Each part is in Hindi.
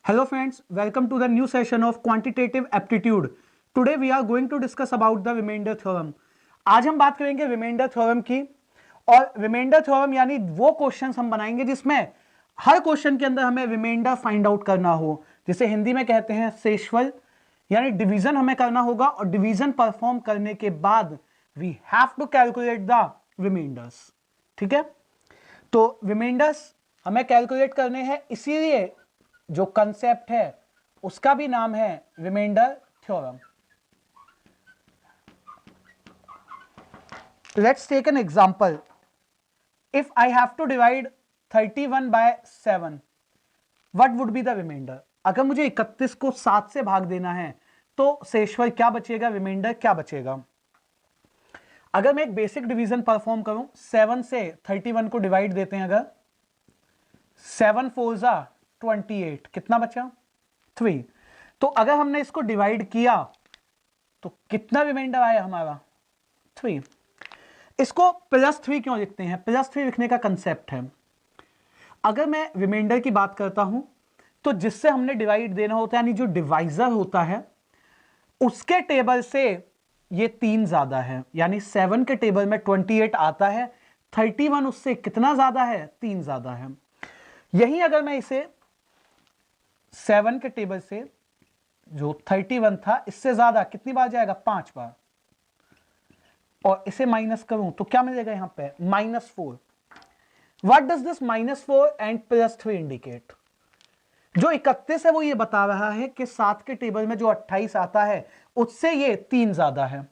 Hello friends, welcome to the new session of quantitative aptitude. Today we are going to discuss about the remainder theorem. आज हम बात करेंगे रिमाइंडर थ्योरम की। और रिमाइंडर थ्योरम यानी वो क्वेश्चंस हम बनाएंगे जिसमें हर क्वेश्चन के अंदर हमें रिमाइंडर फाइंड आउट करना हो, जिसे हिंदी में कहते हैं शेषफल, यानी डिवीजन हमें करना होगा और डिवीजन परफॉर्म करने के बाद we have to calculate the remainders. ठीक है, तो रिमाइंडर्स हमें कैलकुलेट करने हैं, इसीलिए जो कंसेप्ट है उसका भी नाम है remainder theorem. Let's take an example. If I have to divide 31 by 7, what would be the remainder? अगर मुझे 31 को 7 से भाग देना है तो शेषफल क्या बचेगा, रिमाइंडर क्या बचेगा? अगर मैं एक बेसिक डिवीजन परफॉर्म करूं, 7 से 31 को डिवाइड देते हैं, अगर 7 4 जा 28, कितना बचा? 3। तो अगर हमने इसको डिवाइड किया तो कितना रिमाइंडर आया हमारा? 3। इसको +3 क्यों लिखते हैं? +3 लिखने का कंसेप्ट है, अगर मैं रिमाइंडर की बात करता हूं तो जिससे हमने डिवाइड देना होता है, यानी जो डिवाइजर होता है, उसके टेबल से ये 3 ज्यादा है, यानी 7 के टेबल में 28 आता है, 31 उससे कितना ज्यादा है? 3 ज्यादा है। यही अगर मैं इसे 7 के टेबल से जो 31 था, इससे ज्यादा कितनी बार जाएगा? 5 बार। और इसे माइनस करूं तो क्या मिलेगा यहां पे? -4। What does this -4 and +3 indicate? जो 31 है वो ये बता रहा है कि 7 के टेबल में जो 28 आता है उससे ये 3 ज्यादा है,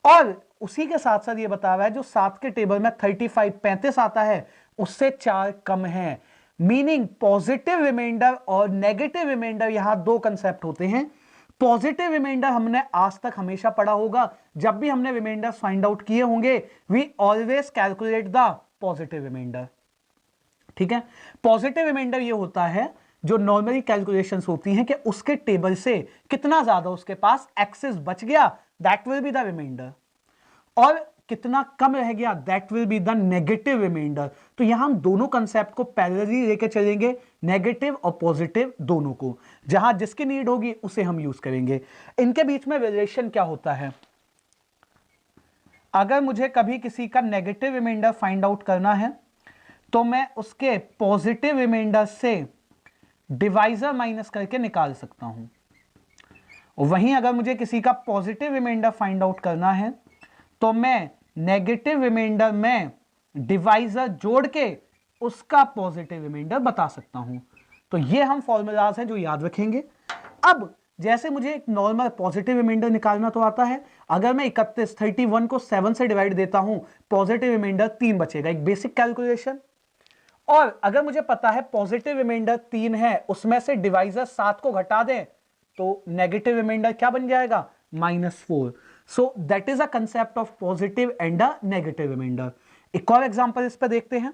और उसी के साथ साथ ये बता रहा है जो 7 के टेबल में 35 आता है उससे 4 कम है। मीनिंग पॉजिटिव रिमाइंडर और नेगेटिव रिमाइंडर, यहां दो कंसेप्ट होते हैं। पॉजिटिव रिमाइंडर हमने आज तक हमेशा पढ़ा होगा, जब भी हमने रिमाइंडर फाइंड आउट किए होंगे we always calculate the positive remainder. ठीक है, पॉजिटिव रिमाइंडर ये होता है जो नॉर्मली कैलकुलेशंस होती हैं कि उसके टेबल से कितना ज्यादा उसके पास एक्सेस बच गया, that will be the remainder, और कितना कम रह गया, that will be the negative remainder. तो यहां हम दोनों कंसेप्ट को पैरेलली लेके चलेंगे, नेगेटिव और पॉजिटिव दोनों को, जहां जिसकी नीड होगी उसे हम यूज करेंगे। इनके बीच में रिलेशन क्या होता है? अगर मुझे कभी किसी का नेगेटिव रिमाइंडर फाइंड आउट करना है तो मैं उसके पॉजिटिव रिमाइंडर से डिवाइजर माइनस करके निकाल सकता हूं। वहीं अगर मुझे किसी का पॉजिटिव रिमाइंडर फाइंड आउट करना है तो मैं नेगेटिव रिमाइंडर में डिवाइजर जोड़ के उसका पॉजिटिव रिमाइंडर बता सकता हूं। तो ये हम फॉर्मूलाज हैं जो याद रखेंगे। अब जैसे मुझे एक नॉर्मल पॉजिटिव रिमाइंडर निकालना तो आता है, अगर मैं 31 को 7 से डिवाइड देता हूं, पॉजिटिव रिमाइंडर 3 बचेगा, एक बेसिक कैलकुलेशन। और अगर मुझे पता है पॉजिटिव रिमाइंडर 3 है, उसमें से डिवाइजर 7 को घटा दें तो नेगेटिव रिमाइंडर क्या बन जाएगा? -4। So that is a concept of positive and a negative remainder. एक और एग्जांपल इस पर देखते हैं।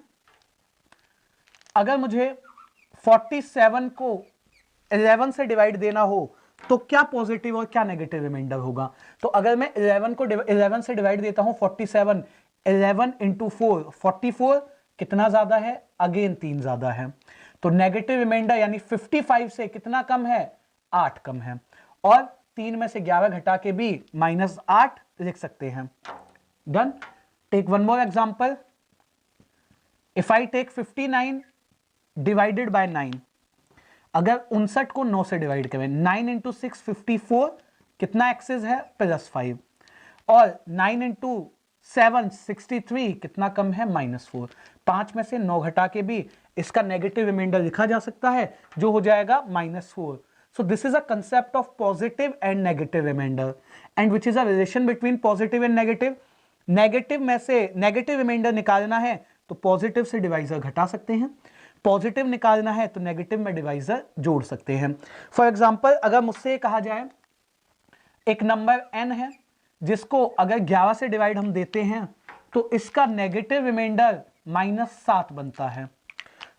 अगर मुझे 47 को 11 से डिवाइड देना हो तो क्या पॉजिटिव और क्या नेगेटिव रिमाइंडर होगा? तो अगर मैं 11 से डिवाइड देता हूं 47, 11 इंटू 4, 44, कितना ज्यादा है? अगेन 3 ज्यादा है। तो नेगेटिव रिमाइंडर यानी 55 से कितना कम है? 8 कम है। और 3 में से 11 घटा के भी -8 लिख सकते हैं। Done. Take one more example. If I take 59 divided by 9, अगर 59 को 9 से डिवाइड करें, 9 इंटू 6 54, कितना एक्सेस है? +5। और 9 इंटू 7 63, कितना कम है? -4। 5 में से 9 घटा के भी इसका नेगेटिव रिमाइंडर लिखा जा सकता है, जो हो जाएगा -4। So this is a concept of positive and negative remainder, and which is a relation between positive and negative. Negative में से नेगेटिव रिमाइंडर निकालना है तो पॉजिटिव से डिवाइजर घटा सकते हैं, पॉजिटिव निकालना है तो नेगेटिव में डिवाइजर जोड़ सकते हैं। फॉर एग्जांपल, अगर मुझसे कहा जाए एक नंबर n है जिसको अगर 11 से डिवाइड हम देते हैं तो इसका नेगेटिव रिमाइंडर -7 बनता है,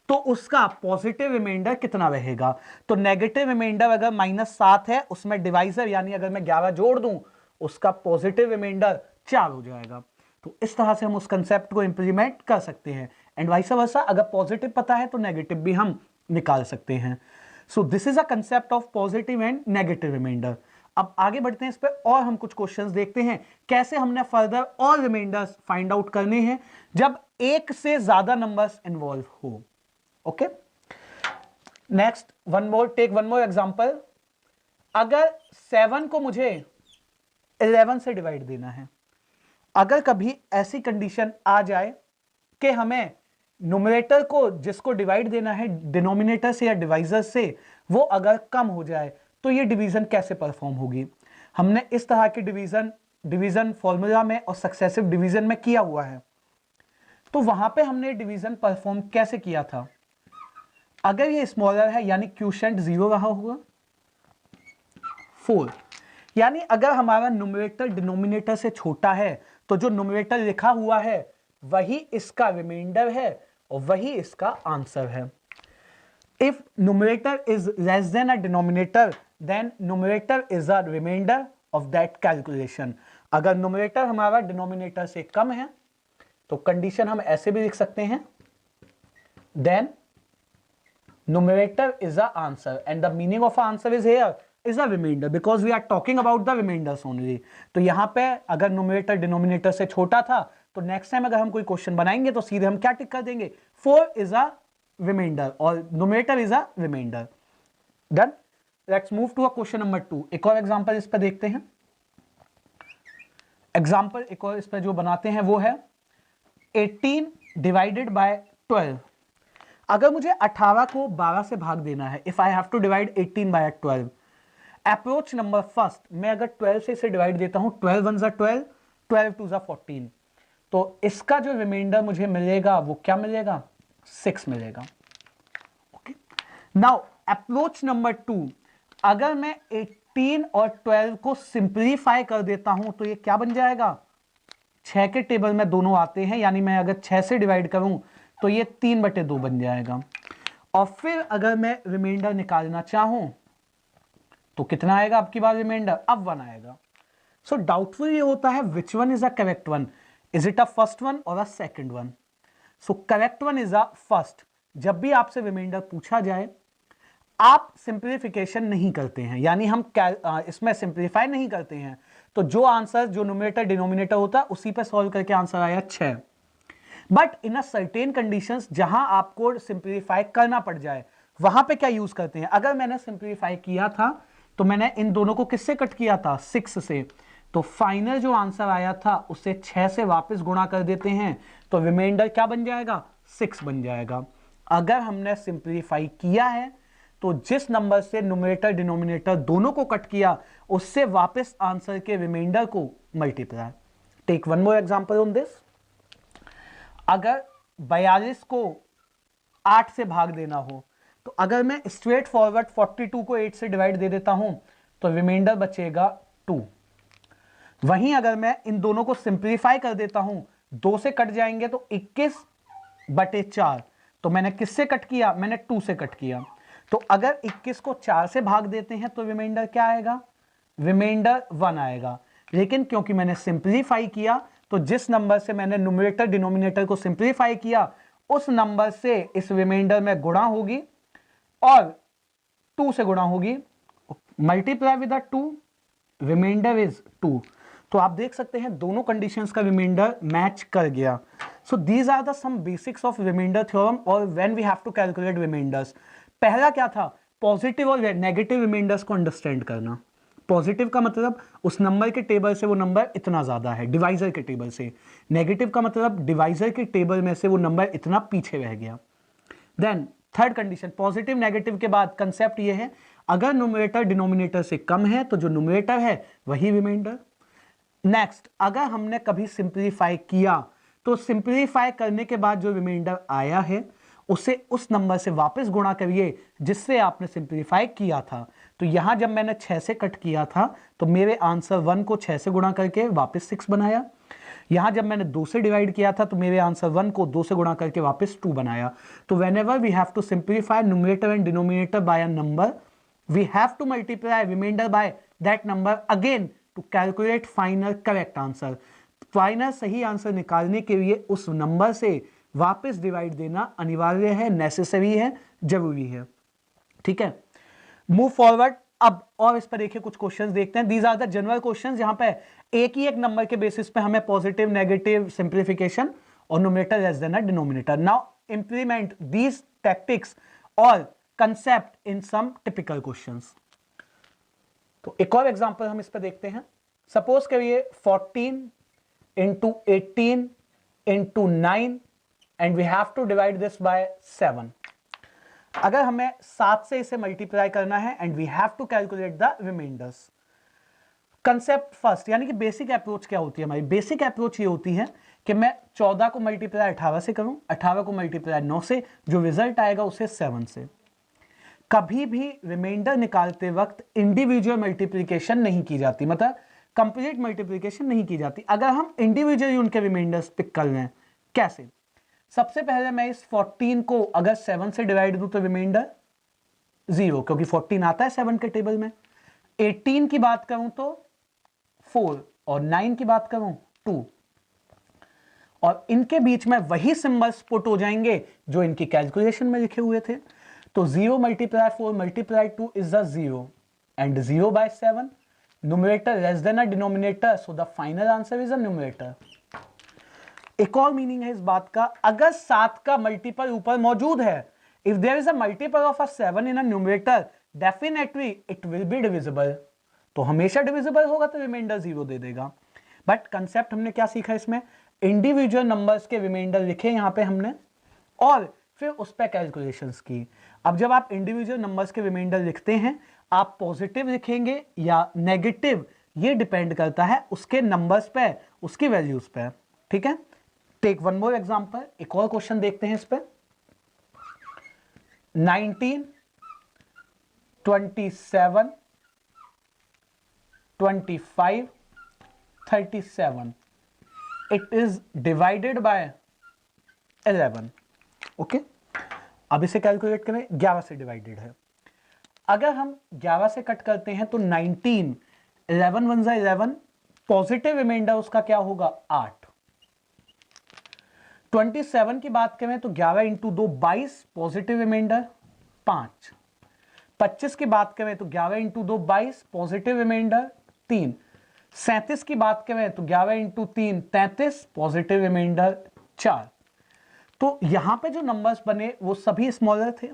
तो उसका पॉजिटिव रिमाइंडर कितना रहेगा? तो नेगेटिव रिमाइंडर अगर -7 है, उसमें डिवाइजर यानी अगर मैं 11 जोड़ दूं, उसका पॉजिटिव रिमाइंडर 4 हो जाएगा। तो इस तरह से हम उस कंसेप्ट को इंप्लीमेंट कर सकते हैं। एंड वाइस वर्सा, अगर पॉजिटिव पता है तो नेगेटिव भी हम निकाल सकते हैं। So this is a concept of positive and negative remainder. अब आगे बढ़ते हैं इस पर और हम कुछ क्वेश्चंस देखते हैं कैसे हमने फर्दर और रिमाइंडर्स फाइंड आउट करने हैं जब एक से ज्यादा नंबर्स इन्वॉल्व हो। Okay, next take one more example. अगर 7 को मुझे 11 से डिवाइड देना है, अगर कभी ऐसी कंडीशन आ जाए कि हमें न्यूमरेटर को जिसको डिवाइड देना है डिनोमिनेटर से या डिवाइजर से, वो अगर कम हो जाए तो ये डिवीजन कैसे परफॉर्म होगी। हमने इस तरह के डिवीजन फॉर्मूला में और सक्सेसिव डिवीजन में किया हुआ है, तो वहां पे हमने डिवीजन परफॉर्म कैसे किया था। अगर ये स्मॉलर है यानी क्वोशिएंट 0 रहा होगा 4, यानी अगर हमारा न्यूमरेटर डिनोमिनेटर से छोटा है तो जो न्यूमरेटर लिखा हुआ है वही इसका रिमाइंडर है और वही इसका आंसर है। If numerator is less than a denominator then numerator is a remainder of that calculation. अगर न्यूमरेटर हमारा डिनोमिनेटर से कम है तो कंडीशन हम ऐसे भी लिख सकते हैं, then numerator is the answer and the meaning of answer is here is a remainder because we are talking about the remainders only। तो यहां पे अगर numerator denominator से छोटा था तो नेक्स्ट टाइम अगर हम कोई क्वेश्चन बनाएंगे तो सीधे हम क्या टिक कर देंगे, 4 is a remainder और numerator is a remainder। Done, let's move to a question number 2। एक और एग्जांपल इस पर देखते हैं। एग्जांपल एक और इस पर जो बनाते हैं वो है 18 डिवाइडेड बाय 12। अगर मुझे 18 को 12 से भाग देना है, if I have to divide 18 by 12, approach number first, मैं अगर 12 से इसे डिवाइड देता हूं, 12 1 12, 12 2 14, तो इसका जो रिमाइंडर मुझे मिलेगा वो क्या मिलेगा, 6 मिलेगा। ओके, नाउ अप्रोच नंबर 2, अगर मैं 18 और 12 को सिंप्लीफाई कर देता हूं तो ये क्या बन जाएगा, 6 के टेबल में दोनों आते हैं, यानी मैं अगर 6 से डिवाइड करूं तो ये 3/2 बन जाएगा। और फिर अगर मैं रिमाइंडर निकालना चाहूं तो कितना आएगा आपकी बार रिमाइंडर, अब 1 आएगा। सो डाउटफुल ये होता है which one is a correct one, is it a first one और a second one. So correct one is a first. जब भी आपसे रिमाइंडर पूछा जाए आप सिंप्लीफिकेशन नहीं करते हैं, यानी हम इसमें सिंप्लीफाई नहीं करते हैं, तो जो आंसर जो न्यूमरेटर डिनोमिनेटर होता है उसी पे सॉल्व करके आंसर आया 6। But in a certain conditions जहां आपको सिंप्लीफाई करना पड़ जाए वहां पे क्या यूज करते हैं। अगर मैंने सिंप्लीफाई किया था तो मैंने इन दोनों को किससे कट किया था, 6 से, तो फाइनल जो आंसर आया था उसे 6 से वापस गुणा कर देते हैं तो रिमाइंडर क्या बन जाएगा, 6 बन जाएगा। अगर हमने सिंप्लीफाई किया है तो जिस नंबर से न्यूमरेटर डिनोमिनेटर दोनों को कट किया उससे वापस आंसर के रिमाइंडर को multiply. Take one more example on this. अगर 42 को 8 से भाग देना हो तो अगर मैं स्ट्रेट फॉरवर्ड 42 को 8 से डिवाइड दे देता हूं तो रिमाइंडर बचेगा 2। वहीं अगर मैं इन दोनों को सिंप्लीफाई कर देता हूं, 2 से कट जाएंगे तो 21/4, तो मैंने किससे कट किया, मैंने 2 से कट किया। तो अगर 21 को 4 से भाग देते हैं तो रिमाइंडर क्या आएगा, रिमाइंडर 1 आएगा। लेकिन क्योंकि मैंने सिंप्लीफाई किया तो जिस नंबर से मैंने न्यूमरेटर डिनोमिनेटर को सिंप्लीफाई किया उस नंबर से इस रिमाइंडर में गुणा होगी और 2 से गुणा होगी, मल्टीप्लाई विद 2, रिमाइंडर इज 2। तो आप देख सकते हैं दोनों कंडीशंस का रिमाइंडर मैच कर गया। So these are the some basics of remainder theorem और when we have to calculate remainders. पहला क्या था, पॉजिटिव और नेगेटिव रिमाइंडर्स को अंडरस्टैंड करना। पॉजिटिव का मतलब उस नंबर के टेबल से वो नंबर इतना ज्यादा है, डिवाइजर के टेबल से। नेगेटिव का मतलब डिवाइजर के टेबल में से वो नंबर इतना पीछे रह गया। Then third condition, positive negative के बाद कंसेप्ट ये है, अगर न्यूमरेटर डिनोमिनेटर से कम है तो जो न्यूमरेटर है वही रिमाइंडर। नेक्स्ट, अगर हमने कभी सिंप्लीफाई किया तो सिंप्लीफाई करने के बाद जो रिमाइंडर आया है उसे उस नंबर से वापस गुणा करिए जिससे आपने सिंप्लीफाई किया था। तो यहां जब मैंने 6 से कट किया था तो मेरे आंसर 1 को 6 से गुणा करके वापस 6 बनाया। यहां जब मैंने 2 से डिवाइड किया था तो मेरे आंसर 1 को 2 से गुणा करके वापस 2 बनाया। तो whenever we have to simplify numerator and denominator by a number, we have to multiply remainder by that number again to calculate final correct answer. Final सही आंसर निकालने के लिए उस नंबर से वापस डिवाइड देना अनिवार्य है, नेसेसरी है, जरूरी है। ठीक है, मूव फॉरवर्ड। अब और इस पर देखिए कुछ क्वेश्चंस देखते हैं। These are the general questions, जहां पे एक ही एक नंबर के बेसिस पे हमें पॉजिटिव नेगेटिव सिंप्लीफिकेशन और numerator less than denominator. Now implement these tactics और concept in some typical questions. तो एक और एग्जांपल हम इस पर देखते हैं। सपोज करिए 14 into 18 into 9 and we have to divide this by 7। अगर हमें 7 से इसे मल्टीप्लाई करना है and we have to calculate the remainders. Concept first, यानी कि बेसिक अप्रोच क्या होती है हमारी? बेसिक अप्रोच ये होती है कि मैं 14 को मल्टीप्लाई 18 से करूं, 18 को मल्टीप्लाई 9 से, जो रिजल्ट आएगा उसे 7 से। कभी भी रिमाइंडर निकालते वक्त इंडिविजुअल मल्टीप्लीकेशन नहीं की जाती, मतलब कंप्लीट मल्टीप्लीकेशन नहीं की जाती। अगर हम इंडिविजुअली उनके रिमाइंडर्स पिक कर लें, कैसे? सबसे पहले मैं इस 14 को अगर 7 से डिवाइड दूं तो रिमाइंडर 0, क्योंकि 14 आता है 7 के टेबल में। 18 की बात करूं तो 4 और 9 की बात करूं 2, और इनके बीच में वही सिंबल्स पुट हो जाएंगे जो इनकी कैलकुलेशन में लिखे हुए थे। तो 0 multiply 4 multiply 2 is the 0 and 0 by 7, numerator less than a denominator, so the final answer is a numerator. एक और मीनिंग है इस बात का, अगर 7 का मल्टीपल ऊपर मौजूद है, if there is a multiple of a 7 in a numerator, definitely it will be divisible. तो हमेशा डिविजिबल होगा तो रिमाइंडर 0 दे देगा। बट कंसेप्ट हमने क्या सीखा इसमें? इंडिविजुअल नंबर्स के रिमाइंडर लिखे यहां पे हमने, और फिर उस पर कैलकुलेशंस की। अब जब आप इंडिविजुअल नंबर्स के रिमाइंडर लिखते हैं, आप पॉजिटिव लिखेंगे या नेगेटिव, ये डिपेंड करता है उसके नंबर्स पे, उसकी वैल्यूज पे। ठीक है, टेक वन मोर एग्जांपल, एक और क्वेश्चन देखते हैं इस पे। 19, 27, 25, 37, it is divided by 11। Okay, अब इसे कैलकुलेट करें, 11 से डिवाइडेड है। अगर हम 11 से कट करते हैं तो 19, 11 1 जा 11, पॉजिटिव रिमाइंडर उसका क्या होगा? 8। 27 की बात करें तो 11 इंटू 2 22, पॉजिटिव रिमाइंडर 5। 25 की बात करें तो 11 इंटू 2 22, पॉजिटिव रिमाइंडर 3। 37 की बात करें तो 11 इंटू 3 33, पॉजिटिव रिमाइंडर 4। तो यहां पे जो नंबर्स बने वो सभी स्मॉलर थे,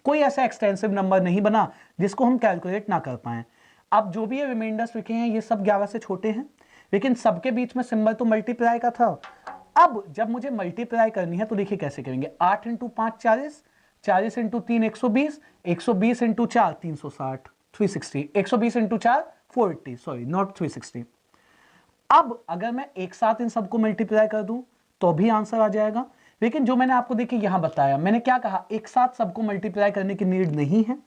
कोई ऐसा एक्सटेंसिव नंबर नहीं बना जिसको हम कैलकुलेट ना कर पाए। अब जो भी ये रिमाइंडर्स लिखे हैं ये सब 11 से छोटे हैं, लेकिन सबके बीच में सिंबल तो मल्टीप्लाई का था। अब जब मुझे मल्टीप्लाई करनी है तो देखिए कैसे करेंगे। 8 into 5 40, 40 into 3 120, 120 into 4 360, 360, 120 into 4 480, sorry not 360। अब अगर मैं एक साथ इन सबको मल्टीप्लाई कर दूं तो भी आंसर आ जाएगा, लेकिन जो मैंने आपको देखिए यहां बताया, मैंने क्या कहा, एक साथ सबको मल्टीप्लाई करने की नीड नहीं है।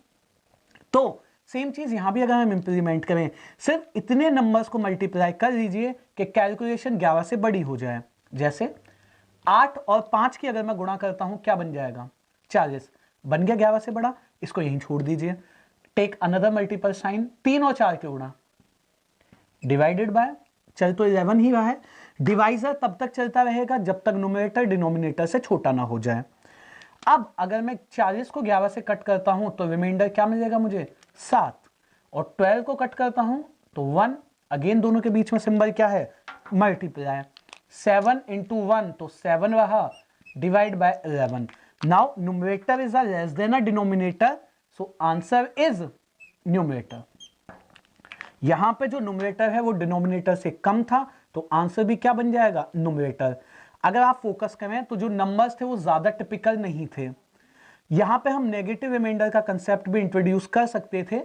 तो सेम चीज यहां भी अगर हम इंप्लीमेंट करें, सिर्फ इतने नंबर्स को मल्टीप्लाई कर लीजिए कि कैलकुलेशन 11 से बड़ी हो जाए। जैसे 8 और 5 की अगर मैं गुणा करता हूं, क्या बन जाएगा? 40 बन गया 11 से बड़ा, इसको यहीं छोड़ दीजिए। टेक अनदर मल्टीपल साइन, 3 और 4 के गुणा, डिवाइडेड बाय, चल तो 11 ही रहा है, डिवाइजर तब तक चलता रहेगा जब तक न्यूमरेटर डिनोमिनेटर से छोटा ना हो जाए। अब अगर मैं 40 को 11 से कट करता हूं तो रिमाइंडर क्या मिलेगा मुझे? 7, और 12 को कट करता हूं तो 1, अगेन दोनों के बीच में सिंबल क्या है? मल्टीप्लाई। 7 इंटू 1 तो 7 रहा, divide by 11। Now numerator is less than a denominator, so answer is numerator. यहां पे जो न्यूमरेटर है वो डिनोमिनेटर से कम था, तो आंसर भी क्या बन जाएगा? न्यूमरेटर। अगर आप फोकस करें तो जो नंबर्स थे वो ज्यादा टिपिकल नहीं थे। यहां पे हम नेगेटिव रिमाइंडर का कंसेप्ट भी इंट्रोड्यूस कर सकते थे।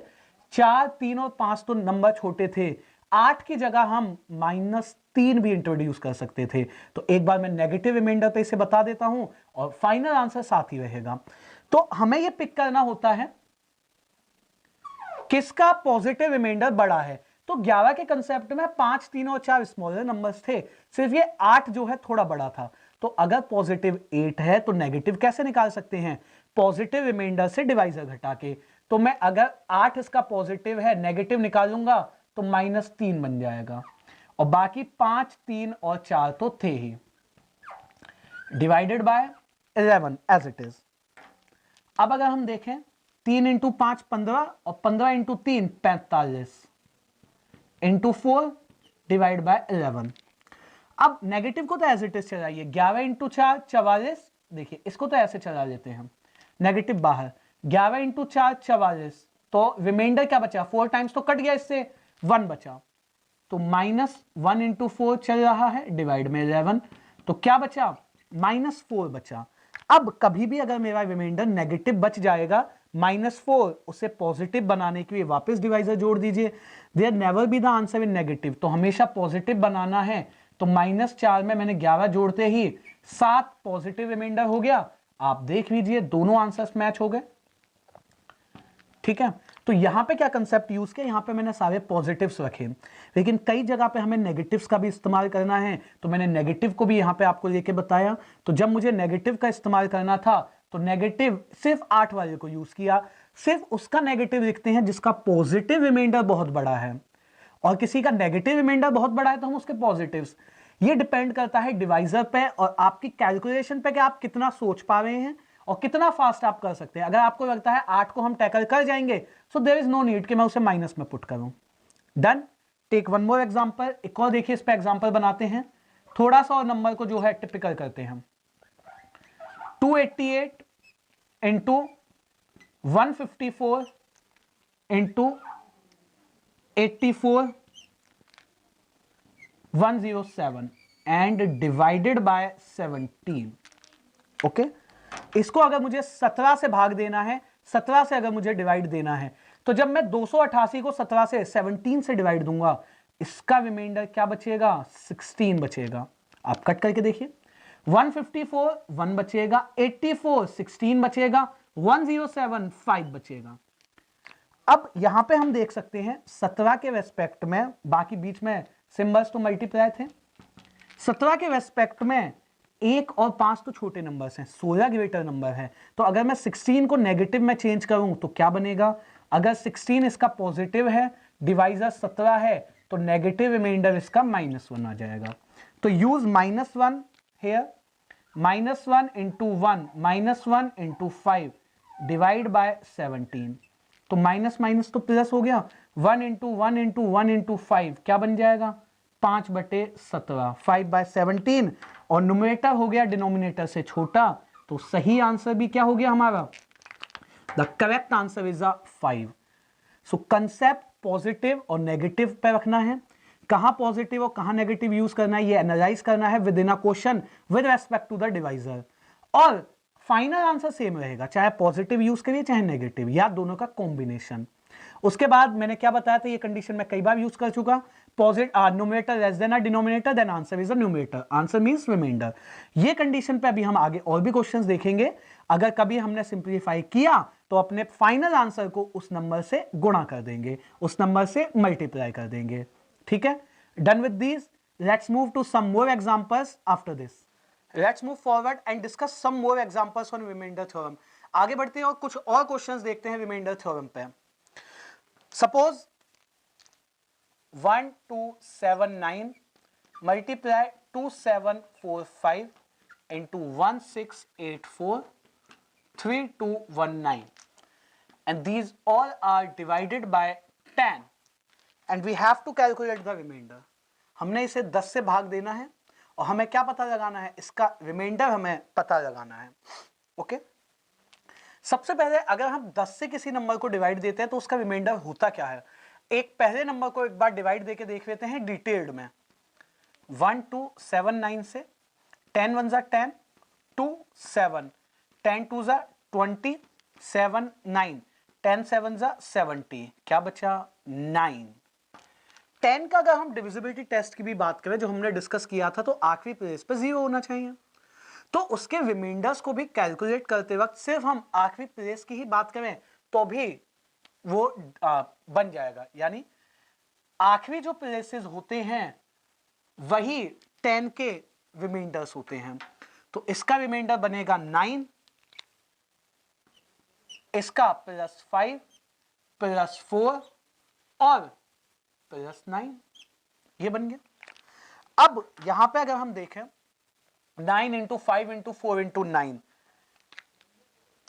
4, 3 और 5 तो नंबर छोटे थे, 8 की जगह हम -3 भी इंट्रोड्यूस कर सकते थे। तो एक बार मैं नेगेटिव रिमाइंडर पे इसे बता देता हूं और फाइनल आंसर साथ ही रहेगा। तो हमें यह पिक करना होता है किसका पॉजिटिव रिमाइंडर बड़ा है। तो 11 के कंसेप्ट में 5, 3 और 4 स्मॉलर नंबर्स थे, सिर्फ ये 8 जो है थोड़ा बड़ा था। तो अगर पॉजिटिव 8 है तो नेगेटिव कैसे निकाल सकते हैं? पॉजिटिव रिमाइंडर से डिवाइजर घटा के। तो मैं अगर 8 इसका पॉजिटिव है, नेगेटिव निकालूंगा तो -3 बन जाएगा, और बाकी 5, 3 और 4 तो थे ही, divided by 11 as it is. अब अगर हम देखें 3 इंटू 5 15 और 15 इंटू 3 45 इंटू 4 डिवाइड बाय 11। अब नेगेटिव को तो एज इट इज चलाइए, 11 इंटू 4 44। देखिए इसको तो ऐसे चला लेते हैं हम, नेगेटिव बाहर, 11 इंटू 4 44, तो रिमाइंडर क्या बचा, 4 टाइम्स तो कट गया, इससे 1 बचा, तो -1 इंटू 4 चल रहा है डिवाइड में 11, तो क्या बचा, -4 बचा। अब कभी भी अगर मेरा रिमाइंडर नेगेटिव बच जाएगा, -4 उसे पॉजिटिव बनाने के लिए वापस डिवाइजर जोड़ दीजिए। There never be the answer in negative, तो हमेशा पॉजिटिव बनाना है, तो -4 में मैंने 11 जोड़ते ही 7 पॉजिटिव रिमाइंडर हो गया। आप देख लीजिए दोनों आंसर्स मैच हो गए। ठीक है, तो यहां पे क्या कंसेप्ट यूज किया, यहां पे मैंने सारे पॉजिटिव्स रखे, लेकिन कई जगह पे हमें नेगेटिव्स का भी इस्तेमाल करना है, तो मैंने नेगेटिव को भी यहां पे आपको लेके बताया। तो जब मुझे नेगेटिव का इस्तेमाल करना था तो नेगेटिव सिर्फ 8 वाले को यूज किया, सिर्फ उसका नेगेटिव लिखते हैं जिसका पॉजिटिव रिमाइंडर बहुत बड़ा है, और किसी का नेगेटिव रिमाइंडर बहुत बड़ा है तो हम उसके पॉजिटिव्स। ये डिपेंड करता है डिवाइजर पे और आपकी कैलकुलेशन पे कि आप कितना सोच पा रहे हैं और कितना फास्ट आप कर सकते हैं। अगर आपको लगता है 8 को हम टैकल कर जाएंगे, so there is no need कि मैं उसे माइनस में पुट करूं। Done, take one more example, एक और देखिए, इस पे एग्जांपल बनाते हैं, थोड़ा सा और नंबर को जो है टिपिकल करते हैं। 288 into 154 into 84 107 and divided by 17। Okay, इसको अगर मुझे 17 से भाग देना है, 17 से अगर मुझे डिवाइड देना है, तो जब मैं 288 को 17 से 17 से डिवाइड दूंगा, इसका रिमाइंडर क्या बचेगा, 16 बचेगा। आप कट करके देखिए, 154 1 बचेगा, 84 16 बचेगा, 107 5 बचेगा। अब यहां पे हम देख सकते हैं 17 के रेस्पेक्ट में, बाकी बीच में सिंबल्स तो मल्टीप्लाई थे, 17 के रेस्पेक्ट में 1 और 5 तो छोटे नंबर्स हैं, 16 ग्रेटर नंबर है। तो अगर मैं 16 को नेगेटिव में चेंज करूं तो क्या बनेगा, अगर 16 इसका पॉजिटिव है, डिवाइजर 17 है, तो नेगेटिव रिमाइंडर इसका -1 आ जाएगा। तो use -1 here, -1 into 1 -1 into 5 divide by 17, तो माइनस माइनस तो प्लस हो गया, 1 इंटू 1 इंटू 1 इंटू 5 क्या बन जाएगा, 5/17, 5/17, और न्यूमरेटर हो गया डिनोमिनेटर से छोटा, तो सही आंसर भी क्या हो गया हमारा, the correct answer is 5। So concept positive और नेगेटिव पे रखना है, कहां पॉजिटिव और कहां नेगेटिव यूज करना है ये एनालाइज करना है within a question with respect to the divisor, और फाइनल आंसर सेम रहेगा, चाहे पॉजिटिव यूज करिए चाहे नेगेटिव, या दोनों का कॉम्बिनेशन। उसके बाद मैंने क्या बताया था, ये कंडीशन मैं कई बार यूज कर चुका, numerator less than denominator, then answer is a numerator, answer means remainder. ये कंडीशन पे अभी हम आगे और भी क्वेश्चंस देखेंगे। अगर कभी हमने सिंप्लीफाई किया तो अपने फाइनल आंसर को उस नंबर से गुणा कर देंगे, उस नंबर से मल्टीप्लाई कर देंगे। ठीक है, done with this, let's move to some more examples after this. Let's move forward and discuss some more examples on remainder theorem. आगे बढ़ते हैं और कुछ और क्वेश्चंस देखते हैं रिमाइंडर थ्योरम पे। Suppose 1279 multiply 2745 into 1684 3219, and these all are divided by 10 and we have to calculate the remainder। हमने इसे 10 से भाग देना है और हमें क्या पता लगाना है, इसका रिमाइंडर हमें पता लगाना है। ओके, सबसे पहले अगर हम 10 से किसी नंबर को डिवाइड देते हैं तो उसका रिमाइंडर होता क्या है, एक पहले नंबर को एक बार डिवाइड देके देख लेते हैं डिटेल्ड में। 1279 से 10 1 10 2 7 10 2 20 7 9 10 7 70, क्या बचा 9। 10 का अगर हम डिविजिबिलिटी टेस्ट की भी बात करें जो हमने डिस्कस किया था, तो आखिरी प्लेस पे 0 होना चाहिए, तो उसके रिमाइंडर्स को भी कैलकुलेट करते वक्त सिर्फ हम आखिरी प्लेस की ही बात करें तो भी वो बन जाएगा, यानी आखिरी जो प्लेसेस होते हैं वही 10 के रिमाइंडर्स होते हैं। तो इसका रिमाइंडर बनेगा 9, इसका +5 +4 और +9, ये बन गया। अब यहां पे अगर हम देखें 9 × 5 × 4 × 9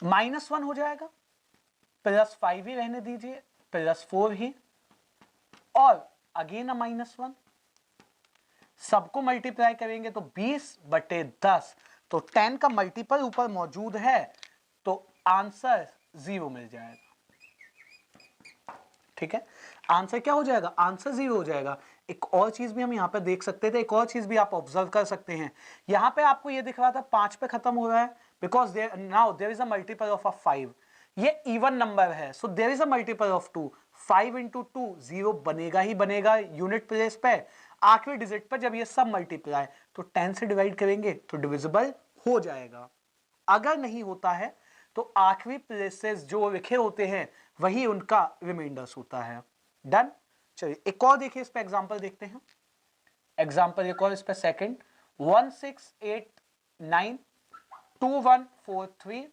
-1 हो जाएगा, +5 ही रहने दीजिए, +4 ही, और अगेन -1, सबको मल्टीप्लाई करेंगे तो 20/10, तो 10 का मल्टीपल ऊपर मौजूद है, तो आंसर 0 मिल जाएगा। ठीक है, आंसर क्या हो जाएगा? आंसर 0 हो जाएगा। एक और चीज भी हम यहाँ पे देख सकते थे, एक और चीज भी आप ऑब्जर्व कर सकते हैं। यहाँ पे आपको ये दिख रहा था 5 पे खत्म हो रहा है, because now there is a multiple of 5। ये इवन नंबर है, so there is a multiple of 2। 5 × 2 0 बनेगा ही बनेगा यूनिट प्लेस पे। आखिरी डिजिट पर जब ये सब मल्टीप्लाई तो 10 से डिवाइड करेंगे तो डिविजिबल हो जाएगा। अगर नहीं होता है तो आखिरी प्लेसेस जो लिखे होते हैं वही उनका रिमाइंडर्स होता है। डन। चलिए एक और देखिए, इस पे एग्जांपल देखते हैं। एग्जांपल एक और इस पे second, 1689 2143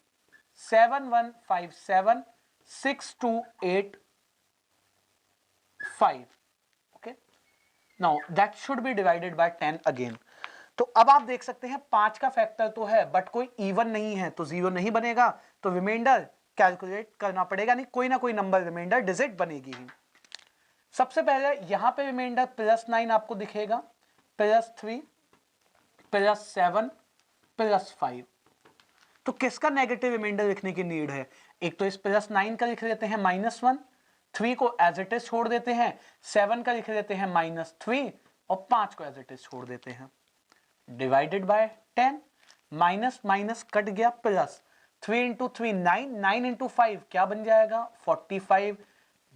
7157 6285। Okay, now that should be divided by 10 again. तो अब आप देख सकते हैं 5 का फैक्टर तो है बट कोई इवन नहीं है, तो 0 नहीं बनेगा, तो रिमाइंडर कैलकुलेट करना पड़ेगा, नहीं कोई ना कोई नंबर रिमाइंडर डिजिट बनेगी ही। सबसे पहले यहां पे रिमाइंडर +9 आपको दिखेगा, +3 +7 +5। तो किसका नेगेटिव रिमाइंडर लिखने की नीड है? एक तो इस +9 का लिख लेते हैं -1, 3 को एज इट इज छोड़ देते हैं, 7 का लिख लेते हैं -3 और 5 को एज इट इज छोड़ देते हैं। Divided by 10, minus minus cut गया, प्लस 3 × 3 9, 9 × 5 क्या बन जाएगा? 45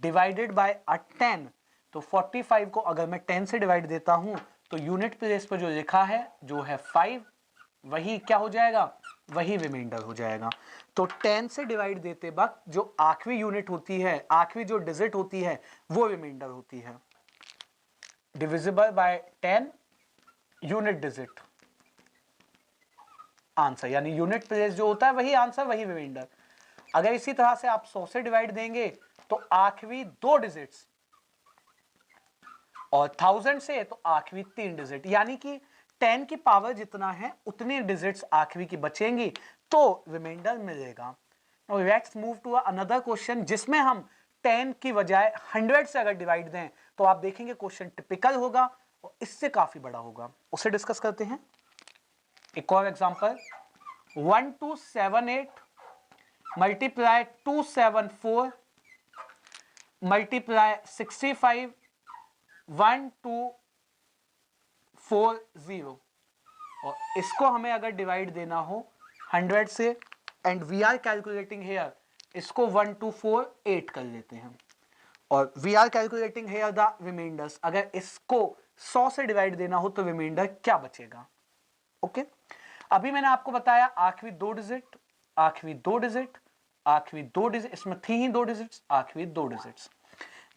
डिवाइडेड बाय 10। तो 45 को अगर मैं 10 से डिवाइड देता हूं तो यूनिट प्लेस पर जो लिखा है जो है 5, वही क्या हो जाएगा? वही रिमाइंडर हो जाएगा। तो 10 से डिवाइड देते वक्त जो आखिरी यूनिट होती है, आखिरी जो डिजिट होती है वो रिमाइंडर होती है। Divisible by 10 unit digit answer, यानी यूनिट प्लेस जो होता है वही आंसर वही रिमाइंडर। अगर इसी तरह से आप 100 से डिवाइड देंगे तो आखिरी 2 डिजिट्स, और 1000 से तो आखिरी 3 डिजिट, यानी कि 10 की पावर जितना है उतनी डिजिट्स आखिरी की बचेंगी तो रिमाइंडर मिलेगा। Now let's move to another question जिसमें हम 10 की बजाय 100 से अगर डिवाइड दें तो आप देखेंगे क्वेश्चन टिपिकल होगा और इससे काफी बड़ा होगा, उसे डिस्कस करते हैं। एक और एग्जांपल, 1278 मल्टीप्लाई 274 मल्टीप्लाई 65 1240, और इसको हमें अगर डिवाइड देना हो 100 से, and we are calculating here, इसको 1248 कर लेते हैं, और we are calculating here the remainders. अगर इसको 100 से डिवाइड देना हो तो रिमाइंडर क्या बचेगा? ओके, अभी मैंने आपको बताया आखिरी 2 डिजिट, आखिरी 2 डिजिट, आखिरी 2 डिजिट, इसमें थी ही 2 डिजिट्स, आखिरी 2 डिजिट्स,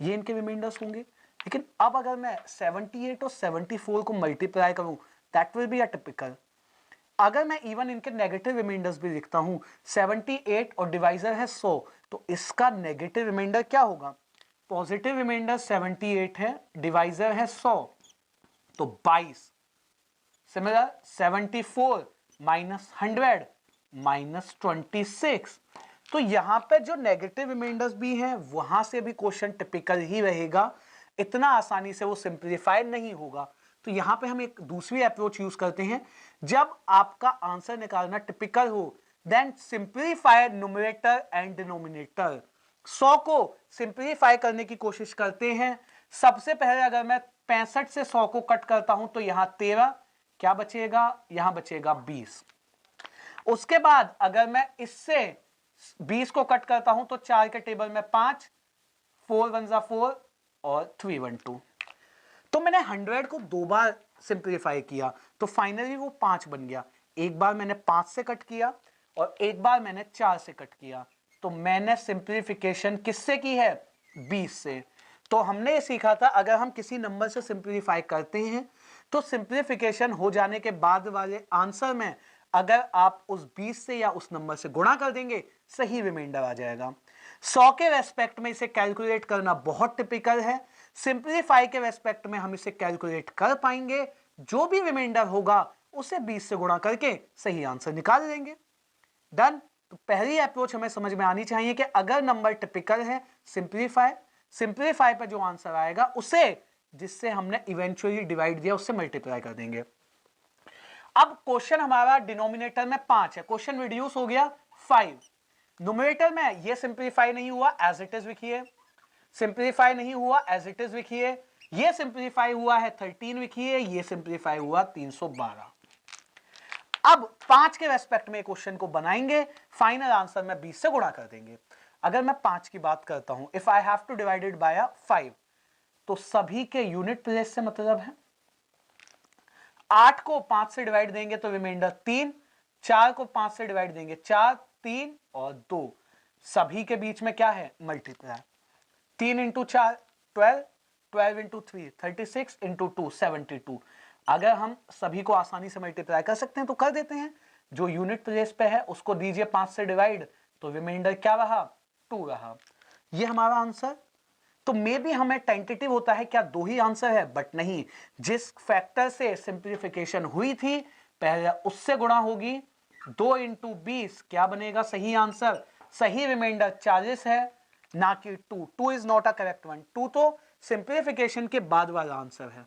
ये इनके रिमाइंडर्स होंगे। लेकिन अब अगर मैं 78 और 74 को मल्टीप्लाई करूं, that will be a typical. अगर मैं इवन इनके नेगेटिव रिमाइंडर्स भी लिखता हूं, 78 और डिवाइजर है 100, तो इसका नेगेटिव रिमाइंडर क्या होगा? पॉजिटिव रिमाइंडर 78 है, डिवाइजर है 100, तो 22। Similar 74 minus 100 minus 26। तो यहां पे जो नेगेटिव रिमाइंडर्स भी हैं वहां से भी क्वेश्चन टिपिकल ही रहेगा, इतना आसानी से वो सिंप्लीफाई नहीं होगा। तो यहां पे हम एक दूसरी अप्रोच यूज करते हैं, जब आपका आंसर निकालना टिपिकल हो then simplify numerator and denominator. 100 को सिंप्लीफाई करने की कोशिश करते हैं। सबसे पहले अगर मैं 65 से 100 को कट करता हूं तो यहां 13 क्या बचेगा? यहां बचेगा 20। उसके बाद अगर मैं इससे 20 को कट करता हूं तो 4 के टेबल में 5, 4 1 जा 4 और 3 1 2। तो मैंने 100 को 2 बार सिंप्लीफाई किया तो फाइनली वो 5 बन गया। एक बार मैंने 5 से कट किया और एक बार मैंने 4 से कट किया, तो मैंने सिंप्लीफिकेशन किससे की है? 20 से। तो हमने ये सीखा था अगर हम किसी नंबर से सिंप्लीफाई करते हैं तो सिंप्लीफिकेशन हो जाने के बाद वाले आंसर में अगर आप उस 20 से या उस नंबर से गुणा कर देंगे सही रिमाइंडर आ जाएगा। 100 के रेस्पेक्ट में इसे कैलकुलेट करना बहुत टिपिकल है, सिंप्लीफाई के रेस्पेक्ट में हम इसे कैलकुलेट कर पाएंगे, जो भी रिमाइंडर होगा उसे 20 से गुणा करके सही आंसर निकाल लेंगे। डन। तो पहली अप्रोच हमें समझ में आनी चाहिए कि अगर नंबर टिपिकल है, सिंप्लीफाई पर जो आंसर आएगा उसे जिससे हमने इवेंचुअली डिवाइड दिया उससे मल्टीप्लाई कर देंगे। अब क्वेश्चन हमारा डिनोमिनेटर में 5 है, क्वेश्चन रिड्यूस हो गया 5। न्यूमरेटर में ये सिंप्लीफाई नहीं हुआ, एज इट इज लिखिए। सिंप्लीफाई नहीं हुआ, एज इट इज लिखिए। ये सिंप्लीफाई हुआ है 13 लिखिए, ये सिंप्लीफाई हुआ 312। अब 5 के रेस्पेक्ट में क्वेश्चन को बनाएंगे, फाइनल आंसर में 20 से गुणा कर देंगे। अगर मैं 5 की बात करता हूं, if I have two divided by 5, तो सभी के यूनिट प्लेस से मतलब है 8 को 5 से डिवाइड देंगे तो रिमाइंडर 3, 4 को 5 से डिवाइड देंगे 4, 3 और 2, सभी के बीच में क्या है मल्टीप्लाई। 3 into 4 12, 12 into 3 36, into 2 72। अगर हम सभी को आसानी से मल्टीप्लाई कर सकते हैं तो कर देते हैं। जो यूनिट प्लेस पे है उसको दीजिए 5 से डिवाइड, तो रिमाइंडर क्या रहा 2 रहा। ये हमारा आंसर। तो मे भी हमें टेंटेटिव होता है क्या 2 ही आंसर है, बट नहीं, जिस फैक्टर से सिंप्लीफिकेशन हुई थी पहले उससे गुणा होगी। 2 इंटू 20 क्या बनेगा सही आंसर, सही रिमाइंडर 40 है, ना कि 2। 2 is not a correct one, 2 तो सिंप्लीफिकेशन के बाद वाला आंसर है।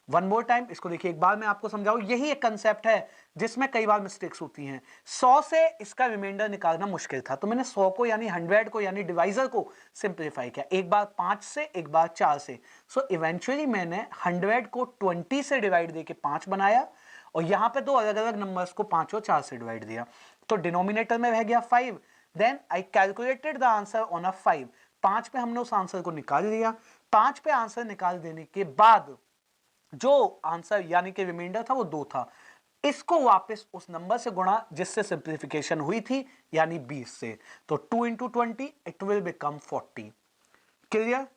वन मोर टाइम इसको देखिए, एक बार मैं आपको समझाऊं, यही एक कंसेप्ट है जिसमें कई बार मिस्टेक्स होती हैं। 100 से इसका रिमाइंडर निकालना मुश्किल था, तो मैंने 100 को यानी 100 को यानी डिवाइजर को सिंप्लीफाई किया, एक बार 5 से एक बार 4 से। सो इवेंचुअली मैंने 100 को 20 से डिवाइड देके 5 बनाया, और यहां पे 2 अलग अलग नंबर्स को 5 और 4 से डिवाइड दिया, तो डिनोमिनेटर में रह गया 5। Then I calculated the answer on a 5। 5 पे हमने उस आंसर को निकाल लिया। 5 पे आंसर निकाल देने के बाद जो आंसर यानी कि रिमाइंडर था वो 2 था, इसको वापस उस नंबर से गुणा जिससे सिंप्लीफिकेशन हुई थी यानी 20 से, तो 2 into 20 it will become 40। Clear?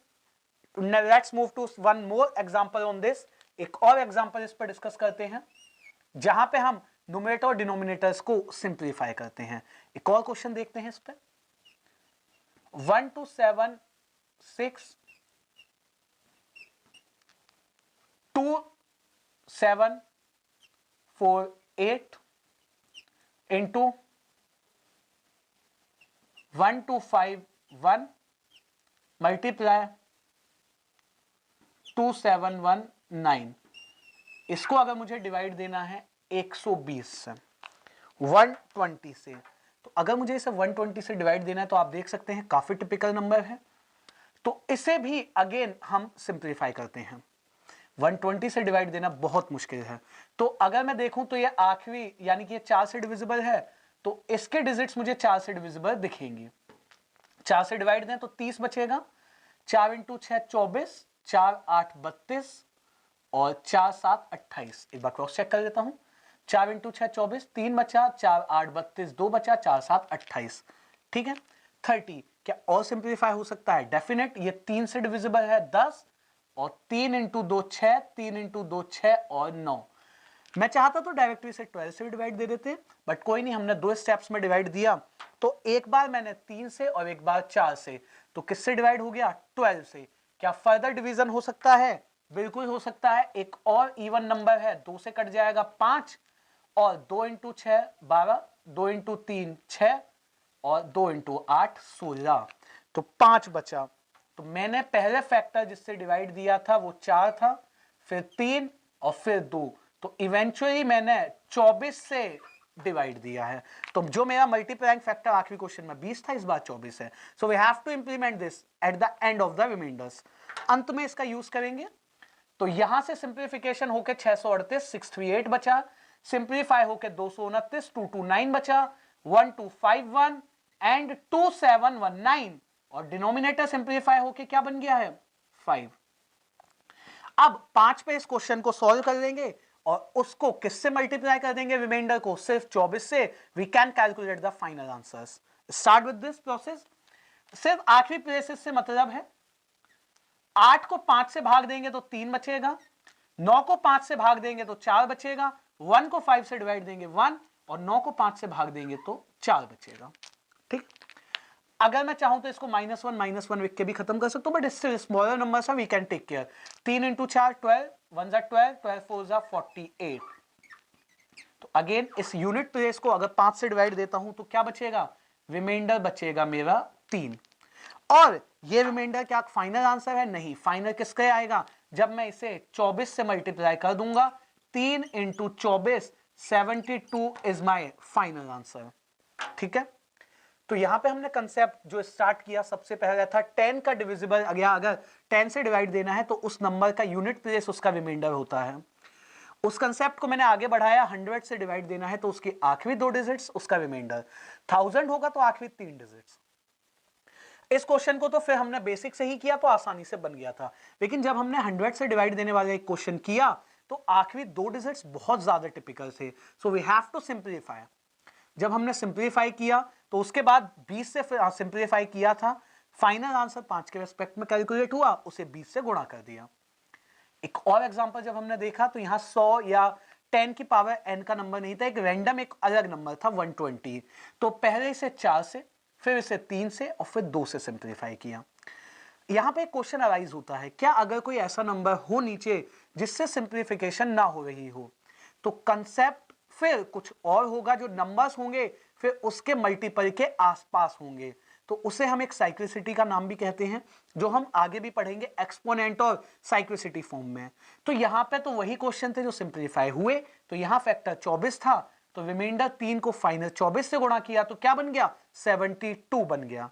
Let's move to one more example on this. एक और एग्जांपल इस पर डिस्कस करते हैं जहां पे हम न्यूमरेटर और डिनोमिनेटर्स को सिंप्लीफाई करते हैं। एक और क्वेश्चन देखते हैं इस पे। 1 2 7 6 2 7 4 8 into 1 2 5 1 multiply 2 7 1 9। इसको अगर मुझे डिवाइड देना है 120 से 120 से, तो अगर मुझे इसे 120 से डिवाइड देना है तो आप देख सकते हैं काफी टिपिकल नंबर है, तो इसे भी अगेन हम सिंप्लीफाई करते हैं। 120 से डिवाइड देना बहुत मुश्किल है, तो अगर मैं देखूं तो ये आखिरी यानी कि ये 4 से डिविजिबल है, तो इसके डिजिट्स मुझे 4 से डिविजिबल दिखेंगे। 4 से डिवाइड दें तो 30 बचेगा, 4 इंटू 6 24, 4 8 32 और 4 7 28। एक बार क्रॉस चेक कर लेता हूं। 4 इंटू 6 24, 3 बचा, 4 8 32, 2 बचा, 4 7 28। ठीक है। 30 क्या और सिंप्लीफाई हो सकता है? डेफिनेट। ये 3 से डिविजिबल है 10, और 3 इंटू 2 6, 3 इंटू 2 6 और 9। मैं चाहता तो डायरेक्टली से 12 से डिवाइड दे देते, बट कोई नहीं, हमने 2 स्टेप्स में डिवाइड दिया, तो एक बार मैंने 3 से और एक बार 4 से, तो किससे डिवाइड हो गया 12 से। क्या फर्दर डिवीजन हो सकता है? बिल्कुल हो सकता है। एक और इवन नंबर है, 2 से कट जाएगा 5, और 2 इंटू 6 12, 2 इंटू 3 6 और 2 इंटू 8 16, तो 5 बचा। तो मैंने पहले फैक्टर जिससे डिवाइड दिया था वो 4 था, फिर 3 और फिर 2, तो इवेंचुअली मैंने 24 से डिवाइड दिया है। तो जो मेरा मल्टीप्लाइंग फैक्टर आखिरी क्वेश्चन में 20 था, इस बार 24 है। So we have to implement this at the end of the remainders. अंत में इसका यूज करेंगे, तो यहां से सिंप्लीफिकेशन होकर 638 638 बचा, सिंप्लीफाई होकर 229 229 बचा, 1251 एंड 2719, और डिनोमिनेटर सिंप्लीफाई होके क्या बन गया है 5। अब 5 पे इस क्वेश्चन को सॉल्व कर लेंगे और उसको किससे मल्टीप्लाई कर देंगे रिमाइंडर को, सिर्फ 24 से। We can calculate the final answers. Start with this process. सिर्फ आखिरी प्लेसेस से मतलब है, 8 को 5 से भाग देंगे तो 3 बचेगा, 9 को 5 से भाग देंगे तो 4 बचेगा, 1 को 5 से डिवाइड देंगे 1, और 9 को 5 से भाग देंगे तो 4 बचेगा। ठीक। अगर मैं चाहूं तो इसको -1 लिख के भी खत्म कर सकता हूं, but still smaller numbers we can take care. 3 into 4 12, 1 जा 12, 12 4 जा 48, तो अगेन इस यूनिट प्लेस को अगर 5 से डिवाइड देता हूं तो क्या बचेगा, रिमाइंडर बचेगा मेरा 3। और ये रिमाइंडर क्या फाइनल आंसर है, नहीं, फाइनल किसका आएगा, जब मैं इसे 24 से मल्टीप्लाई कर दूंगा, 3 into 24 72 is my final answer. ठीक है, तो यहां पे हमने कंसेप्ट जो स्टार्ट किया सबसे पहले था 10 का डिविजिबल, अगर 10 से डिवाइड देना है तो उस नंबर का यूनिट प्लेस उसका रिमाइंडर होता है। उस कंसेप्ट को मैंने आगे बढ़ाया, 100 से डिवाइड देना है तो उसकी आखिरी 2 डिजिट्स उसका रिमाइंडर, 1000 होगा तो आखिरी 3 डिजिट्स। इस क्वेश्चन को तो फिर हमने बेसिक से ही किया तो आसानी से बन गया था, लेकिन जब हमने 100 से डिवाइड देने वाला एक क्वेश्चन किया तो आखिरी 2 डिजिट्स बहुत ज्यादा टिपिकल थे, so we have to simplify. जब हमने सिंप्लीफाई किया तो उसके बाद 20 से सिंप्लीफाई किया था, फाइनल आंसर 5 के रेस्पेक्ट में कैलकुलेट हुआ, उसे 20 से गुणा कर दिया। एक और एग्जांपल जब हमने देखा तो यहां 100 या 10 की पावर n का नंबर नहीं था, एक रैंडम एक अलग नंबर था 120, तो पहले इसे 4 से, फिर इसे 3 से और फिर 2 से सिंप्लीफाई किया। यहां पे एक क्वेश्चन अराइज होता है, क्या अगर कोई ऐसा नंबर हो नीचे जिससे सिंप्लीफिकेशन ना हो रही हो, तो कंसेप्ट फिर कुछ और होगा, जो नंबर्स होंगे फिर उसके मल्टीपल के आसपास होंगे, तो उसे हम एक साइक्लिसिटी का नाम भी कहते हैं, जो हम आगे भी पढ़ेंगे एक्सपोनेंट और साइक्लिसिटी फॉर्म में। तो यहां पे तो वही क्वेश्चन थे जो सिंप्लीफाई हुए, तो यहां फैक्टर 24 था, तो रिमाइंडर 3 को फाइनल 24 से गुणा किया तो क्या बन गया, 72 बन गया।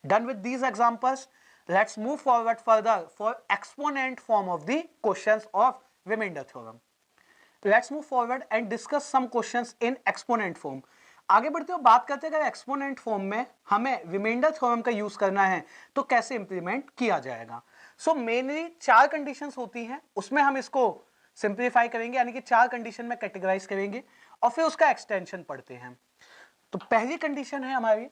Done with these examples, let's move forward further for exponent form of the questions of remainder theorem. Let's move forward and discuss some questions in exponent form. आगे बढ़ते हुए बात करते हैं, अगर एक्सपोनेंट फॉर्म में हमें रिमाइंडर थ्योरम का यूज करना है तो कैसे इंप्लीमेंट किया जाएगा। सो मेनली 4 कंडीशंस होती हैं, उसमें हम इसको सिंप्लीफाई करेंगे, यानी कि 4 कंडीशन में कैटेगराइज करेंगे और फिर उसका एक्सटेंशन पढ़ते हैं। तो पहली कंडीशन है हमारी,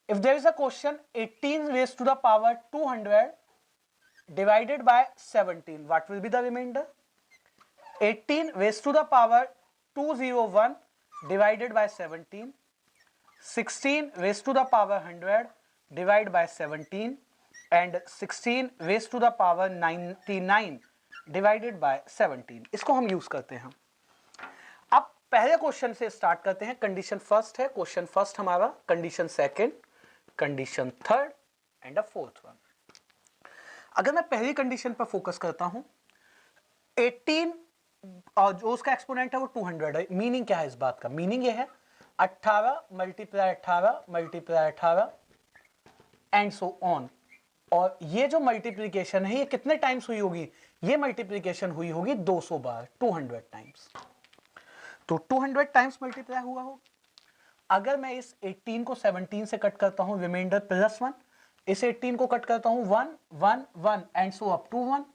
if there is a question 18 raised to the power 200 divided by 17, what will be the remainder? 18 raised to the power 201 divided by 17, 16 raised to the power 100 divided by 17 and 16 raised to the power 99 divided by 17, इसको हम यूज करते हैं। अब पहले क्वेश्चन से स्टार्ट करते हैं। कंडीशन फर्स्ट है, क्वेश्चन फर्स्ट हमारा, condition second, condition third and a fourth one. अगर मैं पहली कंडीशन पर फोकस करता हूं, 18 और जो उसका एक्सपोनेंट है वो 200 है। मीनिंग क्या है इस बात का, मीनिंग ये है 18 multiply 18 multiply 18 and so on. और ये जो मल्टीप्लीकेशन है ये कितने टाइम्स हुई होगी, ये मल्टीप्लीकेशन हुई होगी 200 बार, 200 टाइम्स। तो 200 टाइम्स मल्टीप्लाई हुआ हो। अगर मैं इस 18 को 17 से कट करता हूं, रिमाइंडर +1, इस 18 को कट करता हूं 1 1 1 एंड सो अप टू 1,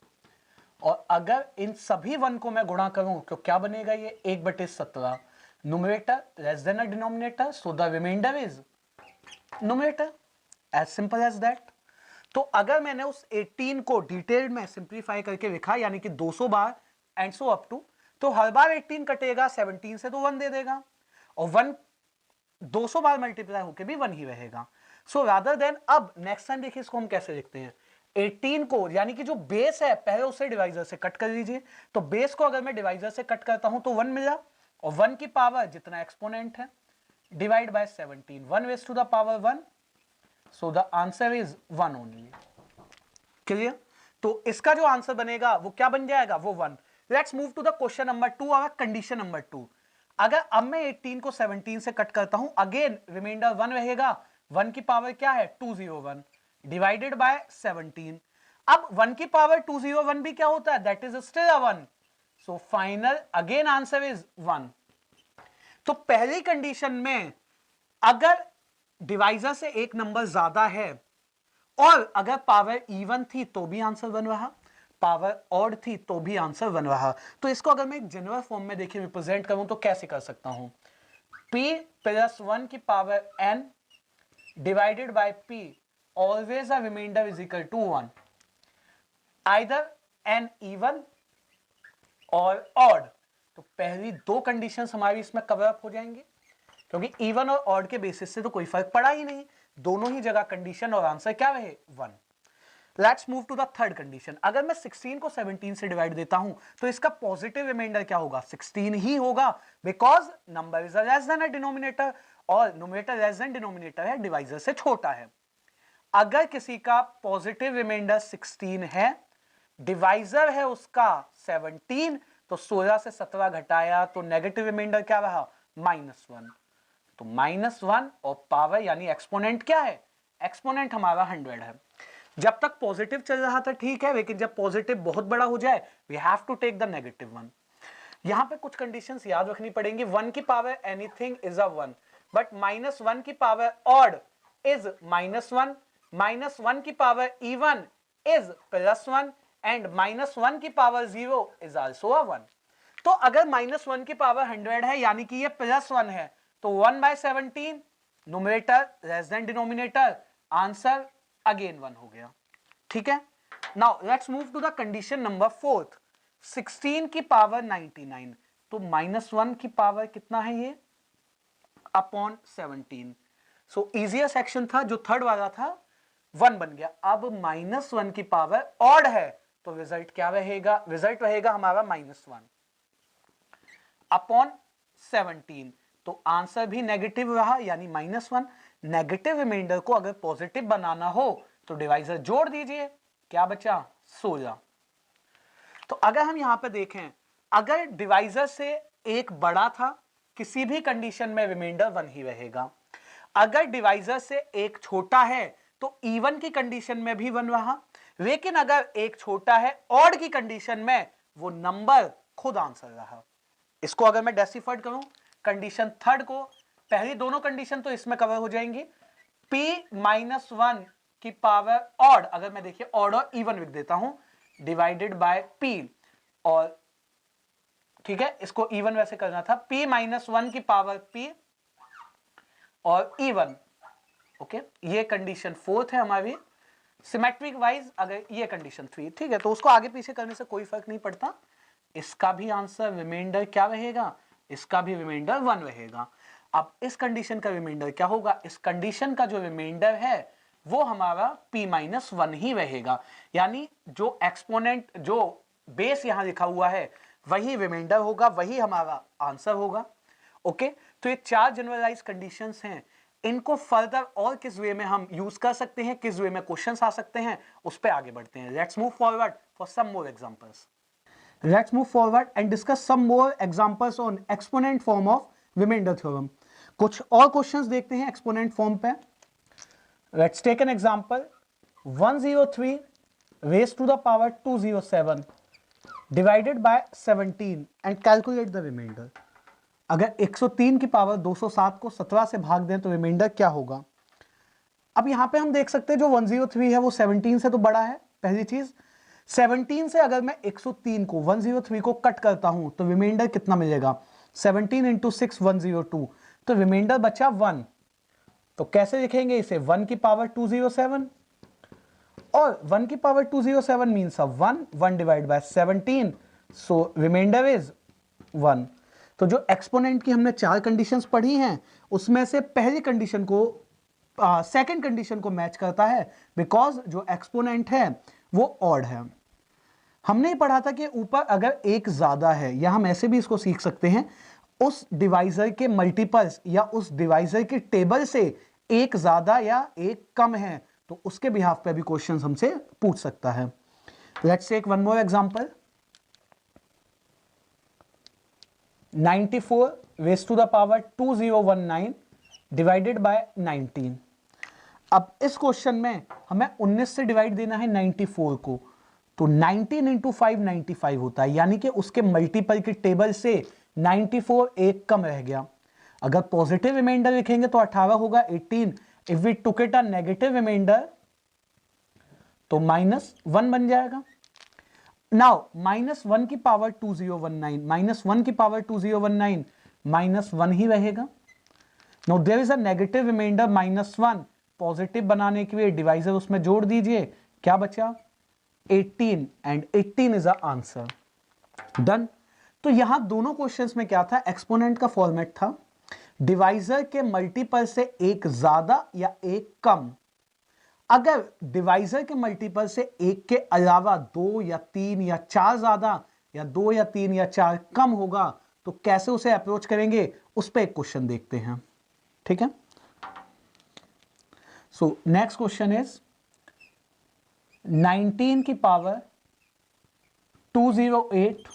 और अगर इन सभी 1 को मैं गुणा करूं तो क्या बनेगा, ये 1/17, numerator less than a denominator, so the remainder is numerator, as simple as that. तो अगर मैंने उस 18 को डिटेल में सिंप्लीफाई करके लिखा, यानी कि 200 बार एंड सो अप टू, तो हर बार 18 कटेगा 17 से तो 1 दे देगा, और 1 200 बार मल्टीप्लाई होकर भी 1 ही रहेगा। सो रादर देन, अब नेक्स्ट टाइम देखिए इसको हम कैसे लिखते हैं, 18 को यानी कि जो बेस है पहले उसे डिवाइजर से कट कर लीजिए, तो बेस को अगर मैं डिवाइजर से कट करता हूं तो 1 मिला, और 1 की पावर जितना एक्सपोनेंट है divide by 17, 1 raised to the power 1, so the answer is 1 only। Clear? तो इसका जो आंसर बनेगा वो क्या बन जाएगा, वो 1। Let's move to the question number 2 और कंडीशन नंबर 2। अगर अब मैं 18 को 17 से कट करता हूं, अगेन रिमाइंडर 1 रहेगा, 1 की पावर क्या है 201 डिवाइडेड बाय 17। अब 1 की पावर 201 भी क्या होता है, that is still a 1, so final again answer is 1। तो पहली कंडीशन में अगर डिवाइजर से एक नंबर ज्यादा है और अगर पावर इवन थी तो भी आंसर 1 रहा, पावर ऑड थी तो भी आंसर 1 रहा। तो इसको अगर मैं एक जनरल फॉर्म में देखिए रिप्रेजेंट करूं तो कैसे कर सकता हूं, p + 1 की power n divided by p always a remainder is equal to 1, either n even और ऑड। तो पहली 2 कंडीशंस हमारी इसमें कवर अप हो जाएंगे, क्योंकि इवन और ऑड के बेसिस से तो कोई फर्क पड़ा ही नहीं, दोनों ही जगह कंडीशन और आंसर क्या रहे 1। Let's move to the third condition. अगर मैं 16 को 17 से डिवाइड देता हूं तो इसका पॉजिटिव रिमाइंडर क्या होगा? 16 ही होगा, because number is less than a denominator और न्यूमरेटर लेस देन डिनोमिनेटर है, डिवाइजर से छोटा है। अगर किसी का पॉजिटिव रिमाइंडर 16 है, डिवाइजर है उसका 17, तो 16 से 17 घटाया तो नेगेटिव रिमाइंडर क्या रहा? -1। तो -1 और पावर यानी एक्सपोनेंट क्या है? एक्सपोनेंट हमारा 100 है। जब तक पॉजिटिव चल रहा था ठीक है, लेकिन जब पॉजिटिव बहुत बड़ा हो जाए we have to take the negative one. यहां पे कुछ कंडीशंस याद रखनी पड़ेंगी। 1 की power anything is a 1, but -1 की पावर ऑड इज -1, -1 की पावर इवन इज +1 एंड -1 की पावर 0 इज आल्सो अ 1। तो अगर -1 की पावर 100 है यानी कि ये +1 है, तो 1/17 numerator less than denominator, answer again 1 हो गया। ठीक है, now let's move to the condition number 4। 16 की पावर 99, तो -1 की पावर कितना है ये? अपॉन 17। सो इजियर सेक्शन था जो थर्ड वाला था, 1 बन गया। अब -1 की पावर ऑड है तो रिजल्ट क्या रहेगा? रिजल्ट रहेगा हमारा -1 अपॉन 17। तो आंसर भी नेगेटिव रहा यानी -1। नेगेटिव रिमाइंडर को अगर पॉजिटिव बनाना हो तो डिवाइजर जोड़ दीजिए, क्या बचा? 16। तो अगर हम यहां पे देखें, अगर डिवाइजर से एक बड़ा था, किसी भी कंडीशन में रिमाइंडर 1 ही रहेगा। अगर डिवाइजर से एक छोटा है तो इवन की कंडीशन में भी 1 रहा, लेकिन अगर एक छोटा है ऑड की कंडीशन में, वो नंबर खुद आंसर रहा। इसको अगर मैं डेसिफाइड करूं कंडीशन थर्ड को, पहली दोनों कंडीशन तो इसमें कवर हो जाएंगी। p-1 की पावर ऑड, अगर मैं देखिए ऑड और इवन लिख देता हूं, डिवाइडेड बाय p, और ठीक है इसको इवन वैसे करना था, p-1 की पावर p और इवन। ओके, ये कंडीशन 4 है हमारी। सिमेट्रिक वाइज अगर ये कंडीशन 3, ठीक है, तो उसको आगे पीछे करने से कोई फर्क नहीं पड़ता। इसका भी आंसर रिमाइंडर क्या रहेगा? इसका भी रिमाइंडर 1 रहेगा। अब इस कंडीशन का रिमाइंडर क्या होगा? इस कंडीशन का जो रिमाइंडर है वो हमारा p-1 ही रहेगा, यानी जो एक्सपोनेंट, जो बेस यहां लिखा हुआ है वही रिमाइंडर होगा, वही हमारा आंसर होगा। ओके, तो ये 4 जनरलाइज कंडीशंस हैं। इनको फर्दर और किस वे में हम यूज कर सकते हैं, किस वे में क्वेश्चंस आ सकते हैं, उस पर आगे बढ़ते हैं। Let's move forward for some more examples. Let's move forward and discuss some more examples on exponent form of remainder theorem. कुछ और क्वेश्चंस देखते हैं एक्सपोनेंट फॉर्म पे। Let's take an example. 103 raised to the power 207 divided by 17 and calculate the remainder. अगर 103 की पावर 207 को 17 से भाग दें तो रिमाइंडर क्या होगा? अब यहां पे हम देख सकते हैं जो 103 है वो 17 से तो बड़ा है, पहली चीज। 17 से अगर मैं 103 को 103 को कट करता हूं तो रिमाइंडर कितना मिलेगा? 17 इंटू 6 102, तो रिमाइंडर बचा 1। तो कैसे लिखेंगे इसे? 1 की पावर 207, और 1 की power 207 means 1 divide by 17, so remainder is 1। तो जो एक्सपोनेंट की हमने 4 कंडीशंस पढ़ी हैं उसमें से पहली कंडीशन को सेकंड कंडीशन को मैच करता है, बिकॉज जो एक्सपोनेंट है वो ऑड है। हमने ही पढ़ा था कि ऊपर अगर एक ज्यादा है, या हम ऐसे भी इसको सीख सकते हैं, उस डिवाइजर के मल्टीपल्स या उस डिवाइजर के टेबल से एक ज्यादा या एक कम है, तो उसके बिहाफ पे भी क्वेश्चन हमसे पूछ सकता है। Let's take one more example. 94 raise to the power 2019 divided by 19। अब इस क्वेश्चन में हमें 19 से डिवाइड देना है 94 को, तो 19 इंटू 5 95 होता है, यानी कि उसके मल्टीपल के टेबल से 94 एक कम रह गया। अगर पॉजिटिव रिमाइंडर लिखेंगे तो 18 होगा 18। If we took it a negative remainder तो -1 बन जाएगा। नाउ -1 की पावर 2019, -1 की पावर 2019 -1 ही रहेगा। Now there is a negative remainder -1, positive बनाने के लिए डिवाइजर उसमें जोड़ दीजिए, क्या बचा? 18, and 18 is a answer. Done. तो यहां दोनों क्वेश्चंस में क्या था? एक्सपोनेंट का फॉर्मेट था, डिवाइजर के मल्टीपल से एक ज्यादा या एक कम। अगर डिवाइजर के मल्टीपल से एक के अलावा 2 या 3 या 4 ज्यादा या 2 या 3 या 4 कम होगा तो कैसे उसे अप्रोच करेंगे, उस पर एक क्वेश्चन देखते हैं। ठीक है, सो नेक्स्ट क्वेश्चन इज 19 की power 208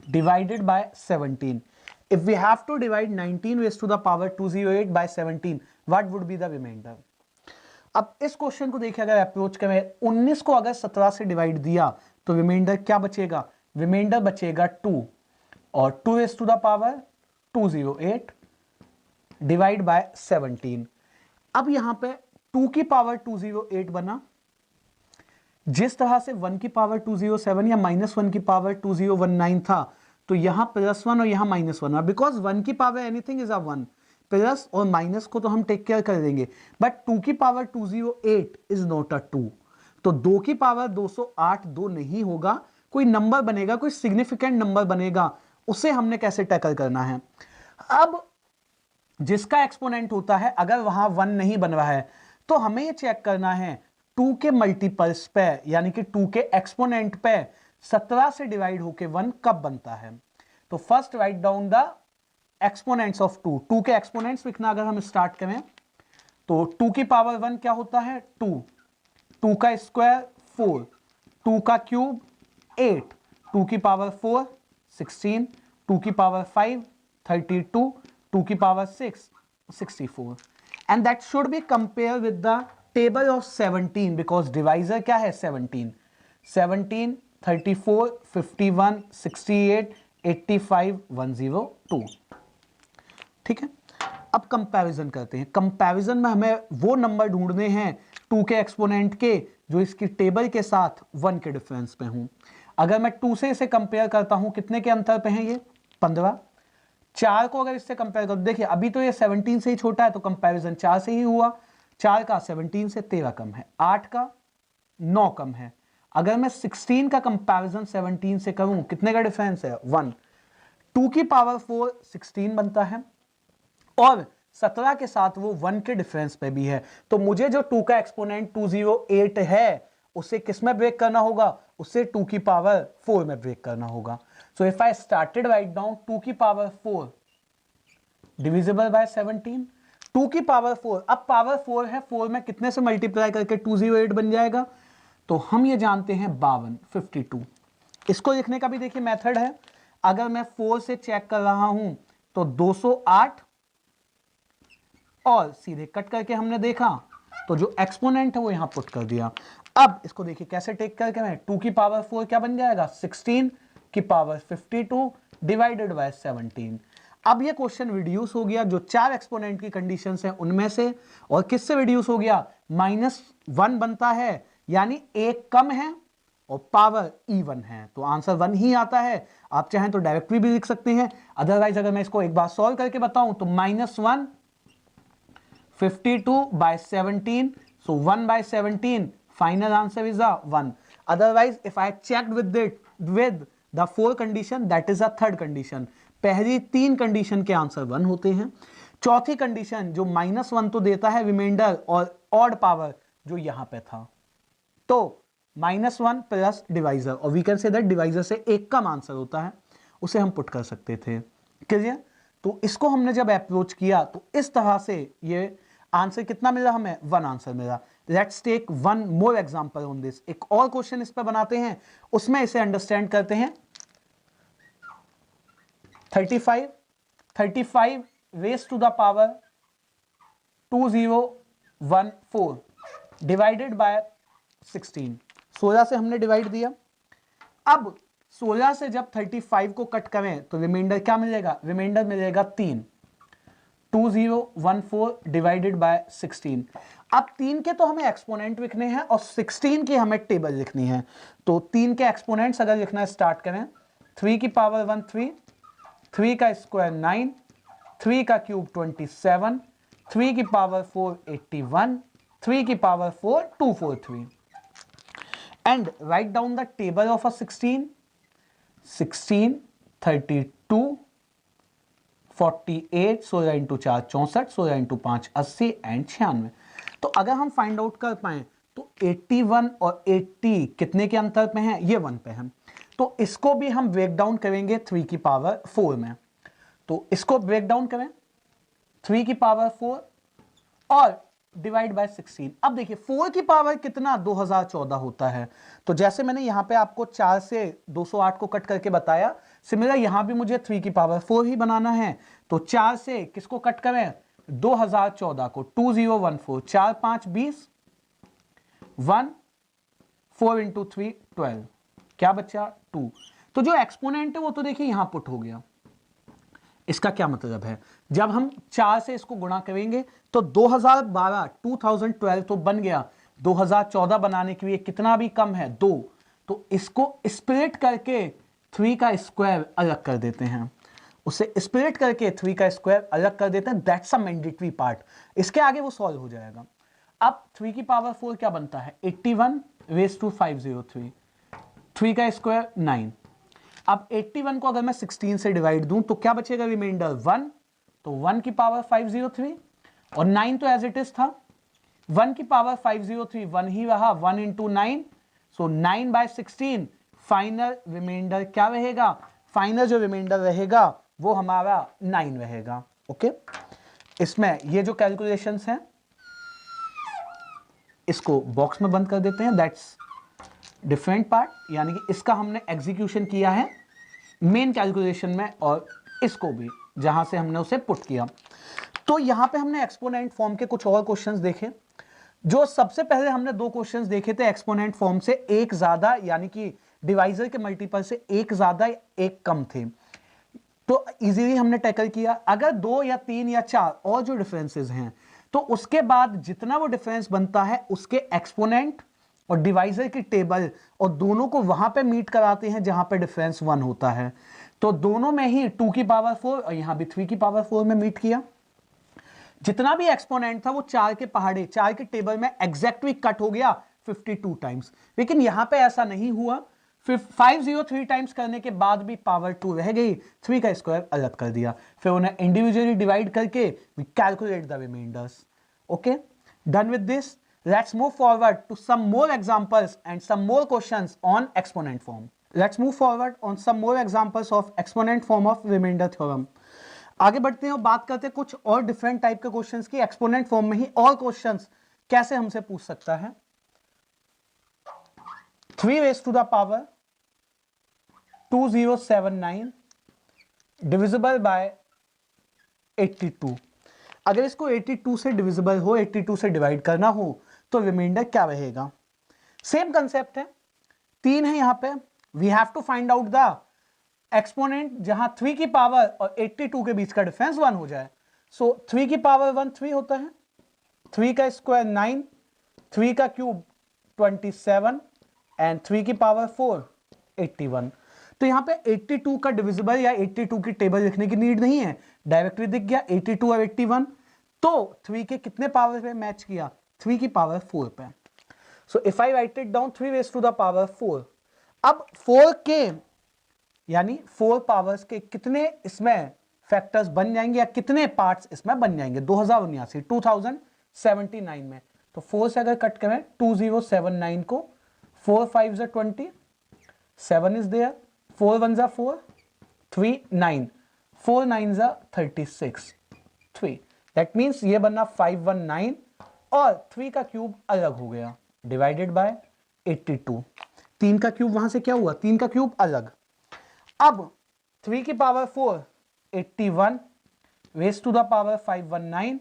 divided by 17. If we have to divide 19 raised to the power 208 by 17, what would be the remainder? अब इस क्वेश्चन को देखिए, अगर अप्रोच करें 19 को अगर 17 से डिवाइड दिया तो रिमाइंडर क्या बचेगा, रिमाइंडर बचेगा 2 और 2 raised to the power 208 divide by 17। अब यहां पे 2 की पावर 208 बना, जिस तरह से 1 की पावर 207 या -1 की पावर 2019 था, तो यहां +1 और यहां -1, बिकॉज 1 की power anything is a 1, plus और माइनस को तो हम टेक केयर कर देंगे, बट 2 की पावर 208 इज नॉट अ 2, तो 2 की पावर 208 2 नहीं होगा, कोई नंबर बनेगा, कोई सिग्निफिकेंट नंबर बनेगा, उसे हमने कैसे टैकल करना है। अब जिसका एक्सपोनेंट होता है, अगर वहां 1 नहीं बन रहा है तो हमें यह चेक करना है 2 के मल्टीपल्स पे, यानी कि 2 के एक्सपोनेंट पे 17 से डिवाइड होके 1 कब बनता है। तो first write down the exponents of 2। 2 के एक्सपोनेंट्स लिखना अगर हम स्टार्ट करें तो 2 की पावर 1 क्या होता है 2, 2 का स्क्वायर 4, 2 का क्यूब 8, 2 की पावर 4 16, 2 की पावर 5 32, 2 की power 6 64, and that should be compare with the table of 17 because divisor क्या है 17, 34 51 68 85 102। ठीक है, अब कंपैरिजन करते हैं। कंपैरिजन में हमें वो नंबर ढूंढने हैं 2 के एक्सपोनेंट के जो इसकी टेबल के साथ 1 के डिफरेंस पे हूं। अगर मैं 2 से इसे कंपेयर करता हूं, कितने के अंतर पे हैं ये 15। 4 को अगर इससे कंपेयर करो, देखिए अभी तो ये 17 से ही छोटा है तो कंपैरिजन 4 से ही हुआ, 4 का 17 से 13 कम है, 8 का 9 कम है। अगर मैं 16 का कंपैरिजन 17 से करूं, कितने का डिफरेंस है 1, 2 की पावर 4 16 बनता है और 17 के साथ वो 1 के डिफरेंस पे भी है, तो मुझे जो 2 का एक्सपोनेंट 208 है उसे किस में ब्रेक करना होगा, उसे 2 की पावर 4 में ब्रेक करना होगा। सो if I started write down 2 की पावर 4 डिविजिबल बाय 17, 2 की पावर 4, अब पावर 4 है, 4 में कितने से मल्टीप्लाई करके 208 बन जाएगा, तो हम ये जानते हैं 52 52। इसको लिखने का भी देखिए मेथड है, अगर मैं 4 से चेक कर रहा हूं तो 208 और सीधे कट करके हमने देखा तो जो एक्सपोनेंट है वो यहां पुट कर दिया। अब इसको देखिए कैसे टेक करके मैं 2 की पावर 4 क्या बन जाएगा 16 की पावर 52 डिवाइडेड बाय 17। अब ये क्वेश्चन रिड्यूस हो गया जो 4 एक्सपोनेंट की कंडीशंस हैं उनमें से, और किससे रिड्यूस हो गया -1 बनता है, यानी एक कम है और पावर इवन है, तो आंसर 1 ही आता है। आप चाहें तो डायरेक्टली भी लिख सकते हैं, अदरवाइज अगर मैं इसको एक बार सॉल्व करके बताऊं तो -1 52 by 17, so 1 by 17, final answer is a 1. Otherwise if I checked with the 4 condition, that is a third condition, पहली 3 कंडीशन के आंसर 1 होते हैं। चौथी कंडीशन जो -1 तो देता है रिमाइंडर और ऑड पावर जो यहां पे था, तो -1 प्लस डिवाइजर, और we can say that divisor से एक कम आंसर होता है, उसे हम पुट कर सकते थे। क्लियर, तो इसको हमने जब अप्रोच किया तो इस तरह से ये आंसर कितना मिला हमें 1 आंसर मिला। Let's take one more example on this, एक और क्वेश्चन इस पर बनाते हैं, उसमें इसे अंडरस्टैंड करते हैं। 35 raise to the power 2014 divided by 16, 16 से हमने डिवाइड दिया। अब 16 से जब 35 को कट करें तो रिमाइंडर क्या मिलेगा, रिमाइंडर मिलेगा 3, 2014 डिवाइडेड बाय 16। अब 3 के तो हमें एक्सपोनेंट लिखने हैं और 16 की हमें टेबल लिखनी है, तो 3 के एक्सपोनेंट्स अगर लिखना स्टार्ट करें, 3 की पावर 1 3, 3 का स्क्वायर 9, 3 का क्यूब 27, 3 की पावर 4 81, 3 की power 4 243, and write down the table of a 16, 32 48, 16 into 4 64, 16 into 5 80 and 96। तो अगर हम फाइंड आउट कर पाए तो 81 और 80 कितने के अंतर पे हैं? ये 1 पे हैं। तो इसको भी हम ब्रेक डाउन करेंगे 3 की पावर 4 में। तो इसको ब्रेक डाउन करें 3 की पावर 4 और डिवाइड बाय 16। अब देखिए 4 की पावर कितना 2014 होता है। तो जैसे मैंने यहां पे आपको 4 से 208 को कट करके बताया, सिमिलर यहां भी मुझे 3 की पावर 4 ही बनाना है। तो 4 से किसको कट करें? 2014 को। 2014 4 5 20 1 4 इंटू 3 12, क्या बचा? 2। तो जो एक्सपोनेंट है वो तो देखिए यहां पुट हो गया। इसका क्या मतलब है? जब हम 4 से इसको गुणा करेंगे तो 2012 तो बन गया। 2014 बनाने के लिए कितना भी कम है? 2। तो इसको स्प्लिट करके 3 का स्क्वायर अलग कर देते हैं। उसे स्प्लिट करके 3 का स्क्वायर अलग कर देते हैं। That's a mandatory part. इसके आगे वो सॉल्व हो जाएगा। अब 3 की पावर 4 क्या बनता है? 81 रेज़ टू 503। 3 का स्क्वायर 9। अब 81 को अगर मैं 16 से डिवाइड दूं तो क्या बचेगा? रिमाइंडर 1। तो 1 की पावर 503 और 9 तो एज इट इज था। 1 की पावर 503 1 ही रहा, 1 इंटू 9, सो 9/16। फाइनल रिमाइंडर क्या रहेगा? फाइनल जो रिमाइंडर रहेगा वो हमारा 9 रहेगा। ओके, इसमें ये जो कैलकुलेशंस हैं इसको बॉक्स में बंद कर देते हैं। दैट्स डिफरेंट पार्ट, यानी कि इसका हमने एग्जीक्यूशन किया है मेन कैलकुलेशन में, और इसको भी जहां से हमने उसे पुट किया। तो यहां पे हमने एक्सपोनेंट फॉर्म के कुछ और क्वेश्चंस देखे। जो सबसे पहले हमने 2 क्वेश्चंस देखे थे एक्सपोनेंट फॉर्म से, एक ज्यादा यानी कि डिवाइजर के मल्टीपल से एक ज्यादा एक कम थे, तो इजीली हमने टैकल किया। अगर 2 या 3 या 4 और जो डिफरेंसेस हैं तो उसके बाद जितना वो डिफरेंस बनता है उसके एक्सपोनेंट और डिवाइजर की टेबल और दोनों को वहां पे मीट कराते हैं जहां पे डिफरेंस 1 होता है। तो दोनों में ही 2 की पावर 4 और यहां भी 3 की पावर 4 में मीट किया। जितना भी एक्सपोनेंट था वो 4 के पहाड़े 4 के टेबल में एग्जैक्टली कट हो गया 52 टाइम्स। लेकिन यहां पे ऐसा नहीं हुआ। फिर 503 टाइम्स करने के बाद भी पावर 2 रह गई, 3 का स्क्वायर अलग कर दिया। फिर उन्हें इंडिविजुअली डिवाइड करके we calculate the remainders. Okay, done with this, let's move forward to some more examples and some more questions on exponent form. Let's move forward on some more examples of exponent form of remainder theorem. आगे बढ़ते हैं और बात करते हैं कुछ और डिफरेंट टाइप के क्वेश्चंस की। एक्सपोनेंट फॉर्म में ही और क्वेश्चंस कैसे हमसे पूछ सकता है। 3 raised to the power 2079 divisible by 82। अगर इसको 82 से डिविजिबल हो, 82 से डिवाइड करना हो तो रिमाइंडर क्या रहेगा? सेम कंसेप्ट है, 3 है यहां पे। We have to find out the exponent जहां 3 की पावर और 82 के बीच का डिफरेंस 1 हो जाए। सो 3 की पावर 1 3 होता है, 3 का स्क्वायर 9, 3 का क्यूब 27 एंड 3 की पावर 4 81। तो यहां पे 82 का डिविजिबल या 82 की टेबल लिखने की नीड नहीं है, डायरेक्टली दिख गया 82 और 81। तो 3 के कितने पावर पे मैच किया? 3 की पावर 4 पे। So if I write it down 3 raise to the power 4। अब 4 के यानी 4 पावर्स के कितने इसमें फैक्टर्स बन जाएंगे या कितने पार्ट्स इसमें बन जाएंगे 2079 में? तो 4 से अगर कट करें 2079 को, 4 5 20, 7 इज देयर, 4 1 4, 3 9, 4 9 36, 3। दैट मीन्स ये बनना 519 और 3 का क्यूब अलग हो गया डिवाइडेड बाय 82। 3 का क्यूब वहां से क्या हुआ? 3 का क्यूब अलग। अब 3 की power 4 81 raise to the power 519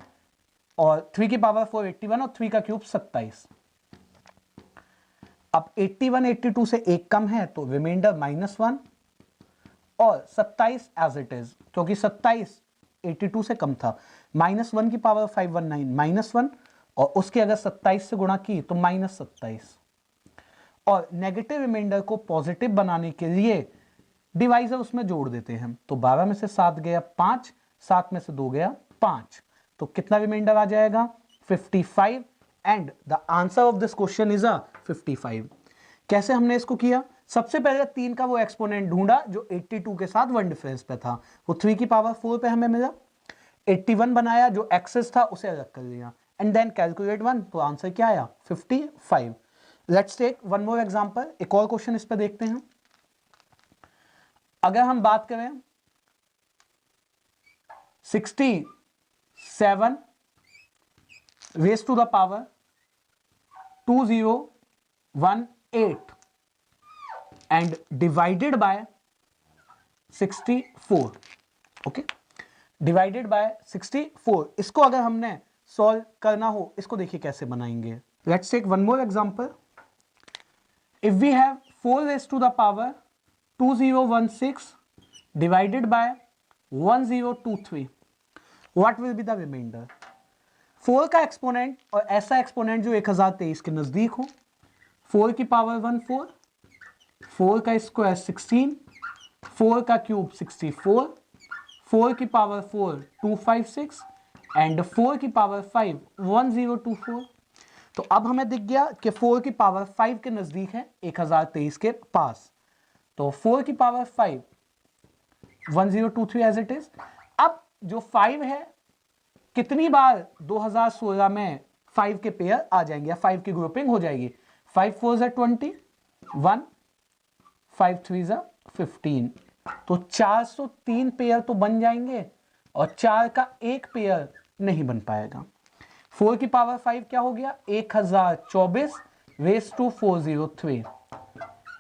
और 3 की पावर 4 81 और 3 का क्यूब 27। अब 81 82 से एक कम है तो रिमाइंडर -1 और 27 एज इट इज, क्योंकि 27 82 से कम था। -1 की पावर 519 -1 और उसके अगर 27 से गुणा की तो -27। और नेगेटिव रिमाइंडर को पॉजिटिव बनाने के लिए डिवाइजर उसमें जोड़ देते हैं। तो 12 में से 7 गया 5, 7 में से 2 गया 5, तो कितना रिमाइंडर आ जाएगा? 55। And the answer of this question is 55। कैसे हमने इसको किया? सबसे पहले 3 का वो एक्सपोनेंट ढूंढा जो 82 के साथ 1 डिफरेंस पे था, वो 3 की पावर 4 पे हमें मिला। 81 बनाया जो एक्सेस था उसे अलग कर लिया, एंड देन कैलकुलेट 1, तो आंसर क्या आया 55। Let's take one more example, एक और क्वेश्चन इस पे देखते हैं। अगर हम बात करें 67 raise to the power 2018 and divided by 64, okay, divided by 64, इसको अगर हमने सॉल्व करना हो, इसको देखिए कैसे बनाएंगे। Let's take one more example, if we have 4 raise to the power 2016 divided by 1023, what will be the remainder? 4 का एक्सपोनेंट और ऐसा एक्सपोनेंट जो 1023 के नजदीक हो, 4 की पावर 1 4, 4 का स्क्वायर 16, 4 का क्यूब 64, 4 की पावर 4 256 एंड 4 की पावर 5 1024। तो अब हमें दिख गया कि 4 की पावर 5 के नजदीक है 1023 के पास, तो 4 की पावर 5 1023 एज इट इज। अब जो 5 है कितनी बार 2016 में 5 के पेयर आ जाएंगे या 5 की ग्रुपिंग हो जाएगी, 5 4 जा 20, 1 5 3 जा 15, तो 403 पेयर तो बन जाएंगे और 4 का एक पेयर नहीं बन पाएगा। 4 की पावर 5 क्या हो गया 1024 रेज टू 403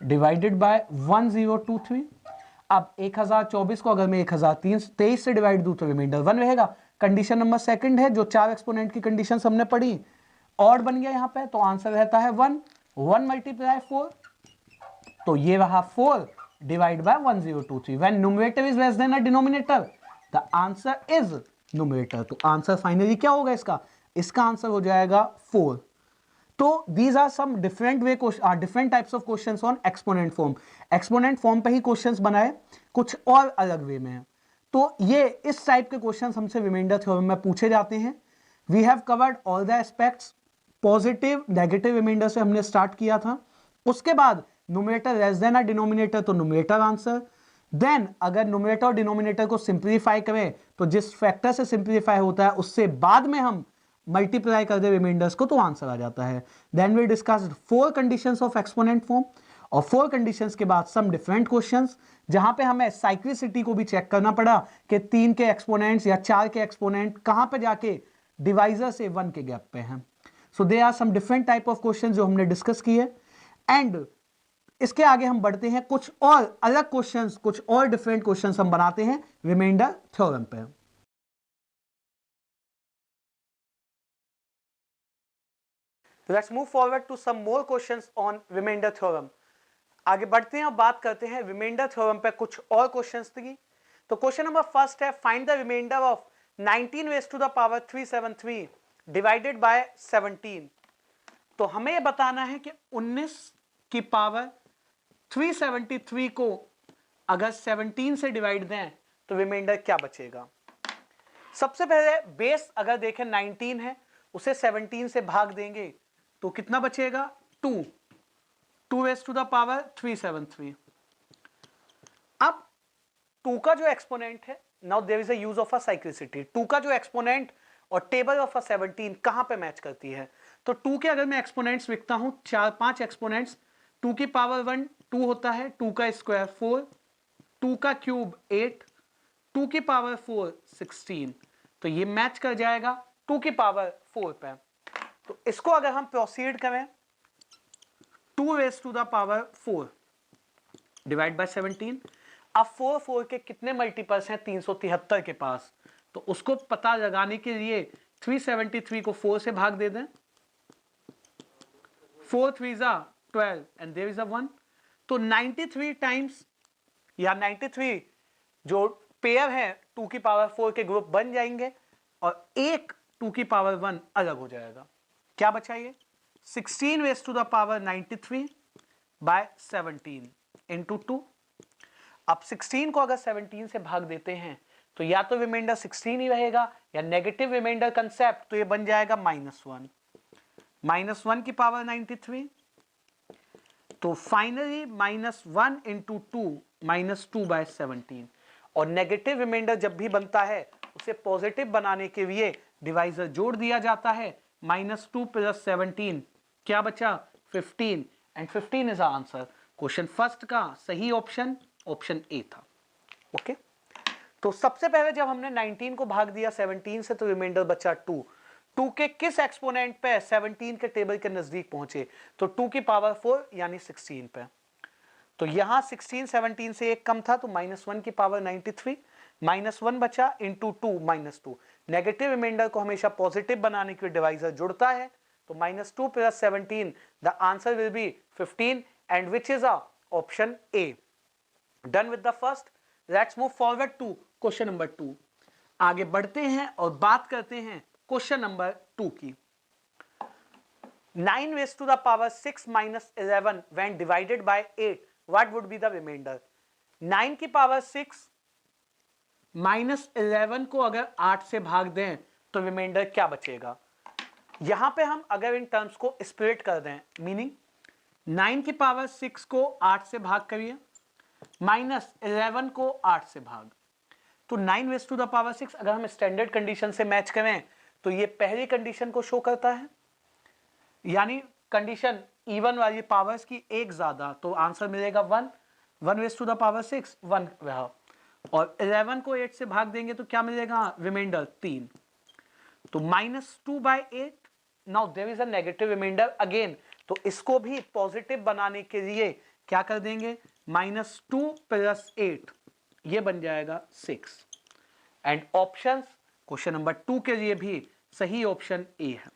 डिवाइडेड बाय 1023। अब 1024 को अगर मैं 1023 से डिवाइड दूं तो रिमाइंडर 1 रहेगा। कंडीशन नंबर सेकंड है, जो 4 एक्सपोनेंट की कंडीशन हमने पढ़ी, ऑड बन गया यहां पे, तो आंसर रहता है 1 मल्टीप्लाई 4, तो ये रहा 4 divide bye 1023। When numerator is less than a denominator the answer is numerator, तो आंसर फाइनली क्या होगा इसका आंसर हो जाएगा 4। तो these are some different types of questions on exponent form। exponent form पे ही questions बनाए, कुछ और अलग वे में है। तो ये इस टाइप के questions हमसे रिमाइंडर थ्योरम में पूछे जाते हैं। We have covered all the aspects, positive negative remainder से हमने स्टार्ट किया था, उसके बाद numerator less than a denominator तो न्यूमरेटर आंसर, देन अगर न्यूमरेटर और डिनोमिनेटर को सिंप्लीफाई करें तो जिस फैक्टर से सिंप्लीफाई होता है उससे बाद में हम मल्टीप्लाई कर दे रिमाइंडर्स को तो आंसर आ जाता है। Then we discussed 4 conditions of exponent form, और 4 कंडीशंस के बाद सम डिफरेंट क्वेश्चंस जहां पे हमें साइक्लिसिटी को भी चेक करना पड़ा कि 3 के एक्सपोनेंट्स या 4 के एक्सपोनेंट कहां पे जाके डिवाइजर से 1 के गैप पे हैं। So they are some different type of question जो हमने डिस्कस किए, एंड इसके आगे हम बढ़ते हैं, कुछ और अलग क्वेश्चंस, कुछ और डिफरेंट क्वेश्चंस हम बनाते हैं रिमाइंडर थ्योरम पे। Let's move forward to some more questions on remainder theorem। आगे बढ़ते हैं और बात करते हैं रिमाइंडर थ्योरम पे कुछ और क्वेश्चंस की। तो क्वेश्चन नंबर फर्स्ट है, find the remainder of 19 raise to the power 373 divided by 17। तो हमें यह बताना है कि 19 की पावर 373 को अगर 17 से डिवाइड दें तो रिमाइंडर क्या बचेगा। सबसे पहले बेस अगर देखें 19 है, उसे 17 से भाग देंगे तो कितना बचेगा 2 रेज़ टू द पावर 373। अब 2 का जो एक्सपोनेंट है, now there is a use of a cyclicity, 2 का जो एक्सपोनेंट और टेबल ऑफ अ 17 कहां पे मैच करती है। तो 2 के अगर मैं एक्सपोनेंट्स लिखता हूं 4-5 एक्सपोनेंट्स, 2 की पावर 1 2 होता है, 2 का स्क्वायर 4, 2 का क्यूब 8, 2 की पावर 4 16, तो ये मैच कर जाएगा 2 की पावर 4 पे। तो इसको अगर हम प्रोसीड करें 2 raise to the power 4 divide by 17, अब 4 के कितने मल्टीपल्स हैं 373 के पास, तो उसको पता लगाने के लिए 373 को 4 से भाग दे दें, 4 3 जा 12 एंड देयर इज अ 1, तो 93 टाइम्स या 93 जो पेयर है 2 की पावर 4 के ग्रुप बन जाएंगे और एक 2 की पावर 1 अलग हो जाएगा। क्या बचा ये 16 raise to the power 93 by 17 into 2। अब 16 को अगर 17 से भाग देते हैं तो या तो रिमाइंडर 16 ही रहेगा या नेगेटिव रिमाइंडर कंसेप्ट, तो ये बन जाएगा -1, -1 की पावर 93, तो फाइनली -1 इंटू 2 -2 बाय 17। और नेगेटिव रिमाइंडर जब भी बनता है उसे पॉजिटिव बनाने के लिए डिवाइजर जोड़ दिया जाता है, -2 + 17 क्या बचा 15 and 15 is answer. Question first का सही ऑप्शन ऑप्शन ए था। ओके तो सबसे पहले जब हमने 19 को भाग दिया 17 से तो रिमाइंडर बचा 2। 2 के किस एक्सपोनेंट पे 17 के टेबल के नजदीक पहुंचे तो 2 की पावर 4 यानी 16 पे। तो यहां 16 17 से एक कम था तो -1 की पावर 93, -1 बचा इंटू 2 -2। नेगेटिव रिमाइंडर को हमेशा पॉजिटिव बनाने के लिए डिवाइजर जुड़ता है, तो -2 + 17 the answer will be 15 and which is a option A. Done with the first, let's move forward to question number 2। आगे बढ़ते हैं और बात करते हैं क्वेश्चन नंबर 2 की। 9 raised to the power 6 minus 11 when divided by 8, what would be the remainder? 9 की पावर 6 माइनस 11 को अगर 8 से भाग दें तो रिमाइंडर क्या बचेगा? यहां पे हम अगर इन टर्म्स को स्प्लिट कर दें, मीनिंग 9 की पावर 6 को 8 से भाग करिए, माइनस 11 को 8 से भाग, तो 9 raised to the power 6 अगर हम स्टैंडर्ड कंडीशन से मैच करें तो ये पहली कंडीशन को शो करता है, यानी कंडीशन इवन वाली पावर्स की एक ज्यादा, तो आंसर मिलेगा 1 raised to the power 6 1 रहा, और 11 को 8 से भाग देंगे तो क्या मिलेगा रिमाइंडर 3, तो -2/8। Now there is a negative remainder again, तो इसको भी पॉजिटिव बनाने के लिए क्या कर देंगे -2 + 8 ये बन जाएगा 6 एंड ऑप्शंस क्वेश्चन नंबर 2 के लिए भी सही ऑप्शन ए है।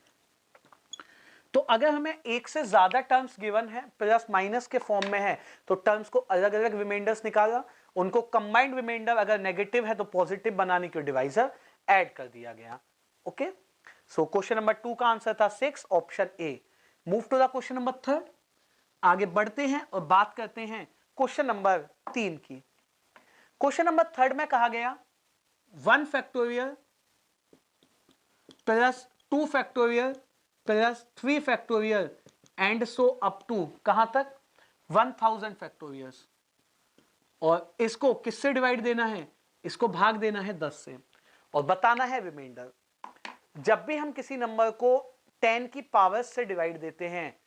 तो अगर हमें एक से ज्यादा टर्म्स गिवन है प्लस माइनस के फॉर्म में है तो टर्म्स को अलग अलग रिमाइंडर्स निकाला, उनको कंबाइंड रिमाइंडर अगर नेगेटिव है तो पॉजिटिव बनाने के डिवाइजर ऐड कर दिया गया। ओके सो क्वेश्चन नंबर 2 का आंसर था 6 option A. Move to the question number 3। आगे बढ़ते हैं और बात करते हैं क्वेश्चन नंबर 3 की। क्वेश्चन नंबर 3 में कहा गया 1 factorial plus 2 factorial plus 3 factorial and so up to कहां तक 1000 फैक्टोरियल्स, और इसको किससे डिवाइड देना है, इसको भाग देना है 10 से और बताना है रिमाइंडर। जब भी हम किसी नंबर को 10 की पावर से डिवाइड देते हैं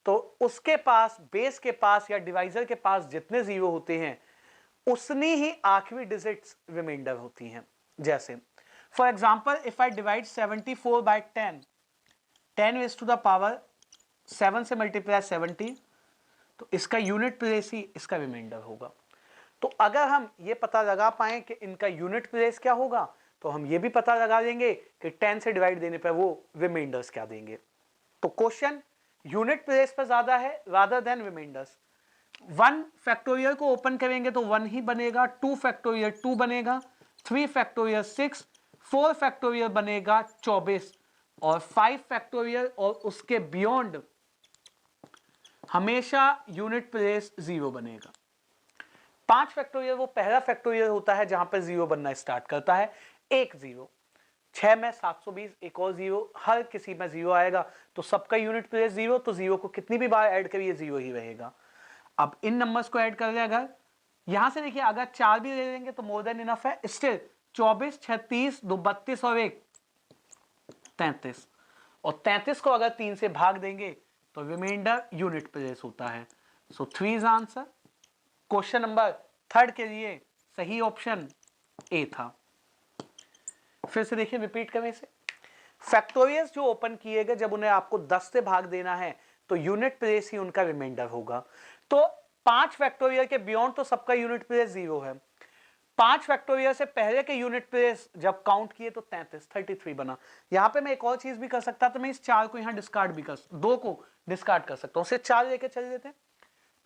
तो उसके पास बेस के पास या डिवाइजर के पास जितने जीरो होते हैं उतनी ही आखिरी डिजिट्स रिमाइंडर होती हैं। जैसे for example if I divide 74 by 10 raised to the power 7 से मल्टीप्लाई 70, तो इसका यूनिट प्लेस ही इसका रिमाइंडर होगा। तो अगर हम ये पता लगा पाए कि इनका यूनिट प्लेस क्या होगा तो हम ये भी पता लगा देंगे कि 10 से डिवाइड देने पर वो रिमाइंडर्स क्या देंगे। तो क्वेश्चन यूनिट प्लेस पर ज्यादा है रादर देन रिमाइंडर्स। 1 फैक्टोरियल को ओपन करेंगे तो 1 ही बनेगा, 2 फैक्टोरियल 2 बनेगा, 3 फैक्टोरियल 6, 4 फैक्टोरियल बनेगा 24 और 5 फैक्टोरियल और उसके बियॉन्ड हमेशा यूनिट प्लेस 0 बनेगा। 5 फैक्टोरियल वो पहला फैक्टोरियल होता है जहां पर 0 बनना स्टार्ट करता है, एक 0, 6 में 720 एक और 0, हर किसी में 0 आएगा तो सबका यूनिट प्लेस 0, तो 0 को कितनी भी बार ऐड करिए 0 ही रहेगा। अब इन नंबर्स को ऐड कर रहे हैं, अगर यहां से देखिए अगर 4 भी ले लेंगे तो मोर देन इनफ है, स्टिल 24 36 2 32 और 1 33, और 33 को अगर 3 से भाग देंगे तो रिमाइंडर यूनिट प्लेस होता है। सो 3 इज आंसर। क्वेश्चन नंबर 3 के लिए सही ऑप्शन ए था। फिर से देखिए रिपीट करें इसे। फैक्टोरियल्स जो ओपन किए गए जब उन्हें आपको 10 से भाग देना है तो यूनिट प्लेस ही उनका रिमाइंडर होगा। तो 5 फैक्टोरियल के बियॉन्ड तो सबका यूनिट प्लेस 0 है, 5 फैक्टोरियल से पहले के यूनिट प्लेस जब काउंट किए तो 33 बना। यहां पे मैं एक और चीज भी कर सकता था, मैं इस 4 को यहां डिस्कार्ड भी कर 2 को डिस्कार्ड कर सकता हूं, सिर्फ 4 लेके चल देते,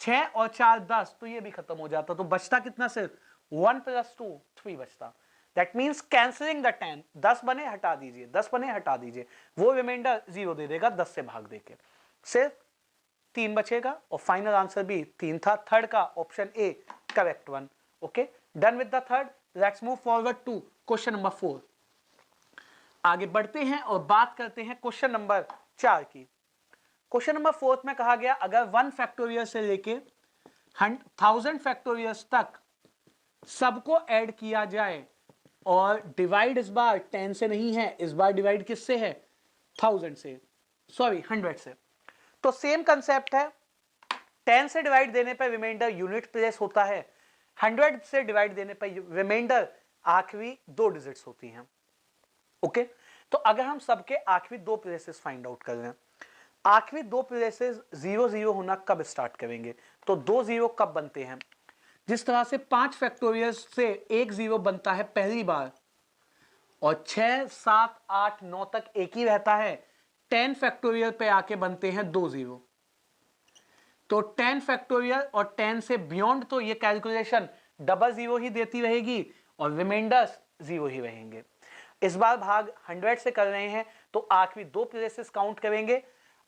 6 और 4 10, तो ये भी खत्म हो जाता, तो बचता कितना सिर्फ 1 + 2 3 बचता। दैट मीन्स कैंसिलिंग द 10, 10 बने हटा दीजिए, 10 बने हटा दीजिए, वो रिमाइंडर 0 दे देगा 10 से भाग देके, सिर्फ 3 बचेगा और फाइनल आंसर भी 3 था। 3 का option A correct one. Okay done with the 3rd, let's move forward to question number 4। आगे बढ़ते हैं और बात करते हैं क्वेश्चन नंबर 4 की। क्वेश्चन नंबर 4 में कहा गया अगर 1 फैक्टोरियल से लेके 1000 फैक्टोरियल्स तक सबको ऐड किया जाए और डिवाइड इस बार 10 से नहीं है, इस बार डिवाइड किससे है, 1000 से, सॉरी 100 से। तो सेम कंसेप्ट है, 10 से डिवाइड देने पर रिमाइंडर यूनिट प्लेस होता है, 100 से डिवाइड देने पर रिमाइंडर आखिरी 2 डिजिट्स होती हैं। ओके, तो अगर हम सबके आखिरी 2 प्लेसेस फाइंड आउट कर रहे हैं, आखिरी 2 प्लेसेस 0 0 होना कब स्टार्ट करेंगे, तो 2 0 कब बनते हैं, जिस तरह से 5 फैक्टोरियल से 1 0 बनता है पहली बार और 6 7 8 9 तक एक ही रहता है, 10 फैक्टोरियल पे आके बनते हैं 2 0। तो 10 फैक्टोरियल और 10 से बियॉन्ड तो ये कैलकुलेशन डबल 0 ही देती रहेगी और रिमाइंडर्स 0 ही रहेंगे। इस बार भाग 100 से कर रहे हैं तो आखिरी 2 प्लेसेस काउंट करेंगे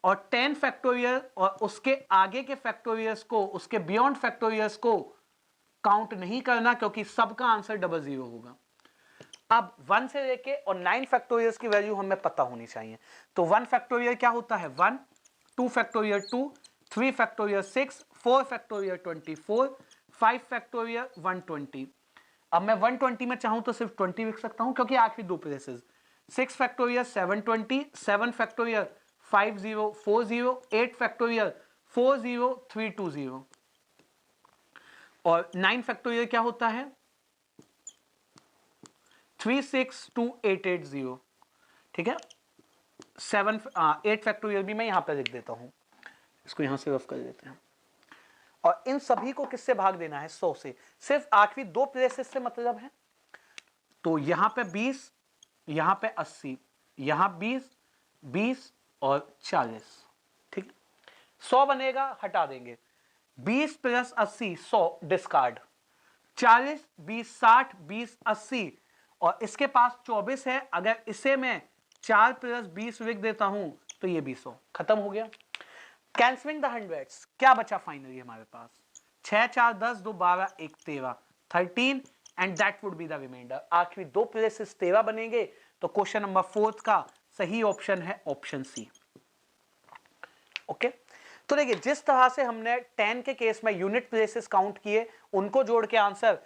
और 10 फैक्टोरियल और उसके आगे के फैक्टोरियल्स को, उसके बियॉन्ड फैक्टोरियल्स को काउंट नहीं करना क्योंकि सबका आंसर डबल 0 होगा। अब 1 से लेके और 9 फैक्टोरियल्स की वैल्यू हमें पता होनी चाहिए। तो 1 फैक्टोरियल क्या होता है 1, 2 फैक्टोरियल 2, 3 फैक्टोरियल 6, 4 फैक्टोरियल 24, 5 फैक्टोरियल 120। अब मैं 120 में चाहूं तो सिर्फ 20 लिख सकता हूं क्योंकि आखिरी 2 प्लेसेस, 6 फैक्टोरियल 720, 7 फैक्टोरियल 5040, 8 फैक्टोरियल 40320 और 9 फैक्टोरियल क्या होता है 36280। ठीक है, 8 फैक्टोरियल भी मैं यहां पर लिख देता हूं, इसको यहां से रफ कर देते हैं। और इन सभी को किससे भाग देना है 100 से, सिर्फ आखिरी 2 प्लेसेस से मतलब है। तो यहां पे 20, यहां पे 80, यहां 20, 20 और 40। ठीक, 100 बनेगा, हटा देंगे, 20 प्लस 80 100 डिस्कार्ड, 40 20 60 20 80 और इसके पास 24 है, अगर इसे मैं 4 प्लस 20 लिख देता हूं तो ये भी 100, खत्म हो गया। कैंसलिंग द हंड्रेड्स, क्या बचा फाइनली हमारे पास 6 4 10 2 12 1 13 13 and that would be the remainder. आखिरी 2 प्लेसेस 13 बनेंगे। तो क्वेश्चन नंबर 4 का सही ऑप्शन है ऑप्शन सी। ओके, तो देखिए जिस तरह से हमने 10 के केस में यूनिट प्लेसेस काउंट किए उनको जोड़ के आंसर,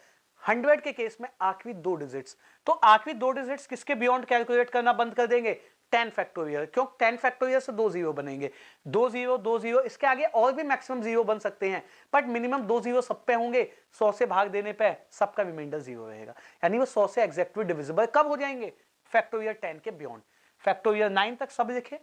100 के केस में आखिरी 2 डिजिट्स, तो आखिरी 2 डिजिट्स किसके बियॉन्ड कैलकुलेट करना बंद कर देंगे 10 फैक्टोरियल, क्यों 10 फैक्टोरियल से 2 0 बनेंगे, 2 0 2 0, इसके आगे और भी मैक्सिमम 0 बन सकते हैं बट मिनिमम 2 0 सब पे होंगे। 100 से भाग देने पे सबका रिमाइंडर 0 रहेगा, यानी वो 100 से एग्जैक्टली डिविजिबल कब हो जाएंगे फैक्टोरियल 10 के बियॉन्ड। फैक्टोरियल 9 तक सब लिखे,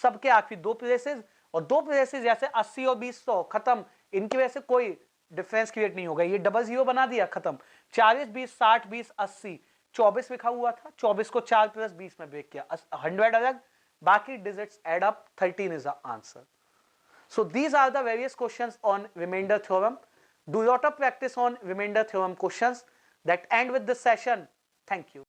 सबके आखिरी 2 प्लेसेस और 2 प्लेसेस जैसे 80 और 20 100 खत्म, इनकी वजह से कोई डिफरेंस क्रिएट नहीं होगा, ये डबल 0 बना दिया खत्म। 40 20 60 20 80, 24 लिखा हुआ था, 24 को 4 प्लस 20 में ब्रेक किया, 100 अलग, बाकी digits add up, 13 is the answer. So these are the various questions on remainder theorem. Do a lot of practice on remainder theorem questions that end with this session. Thank you.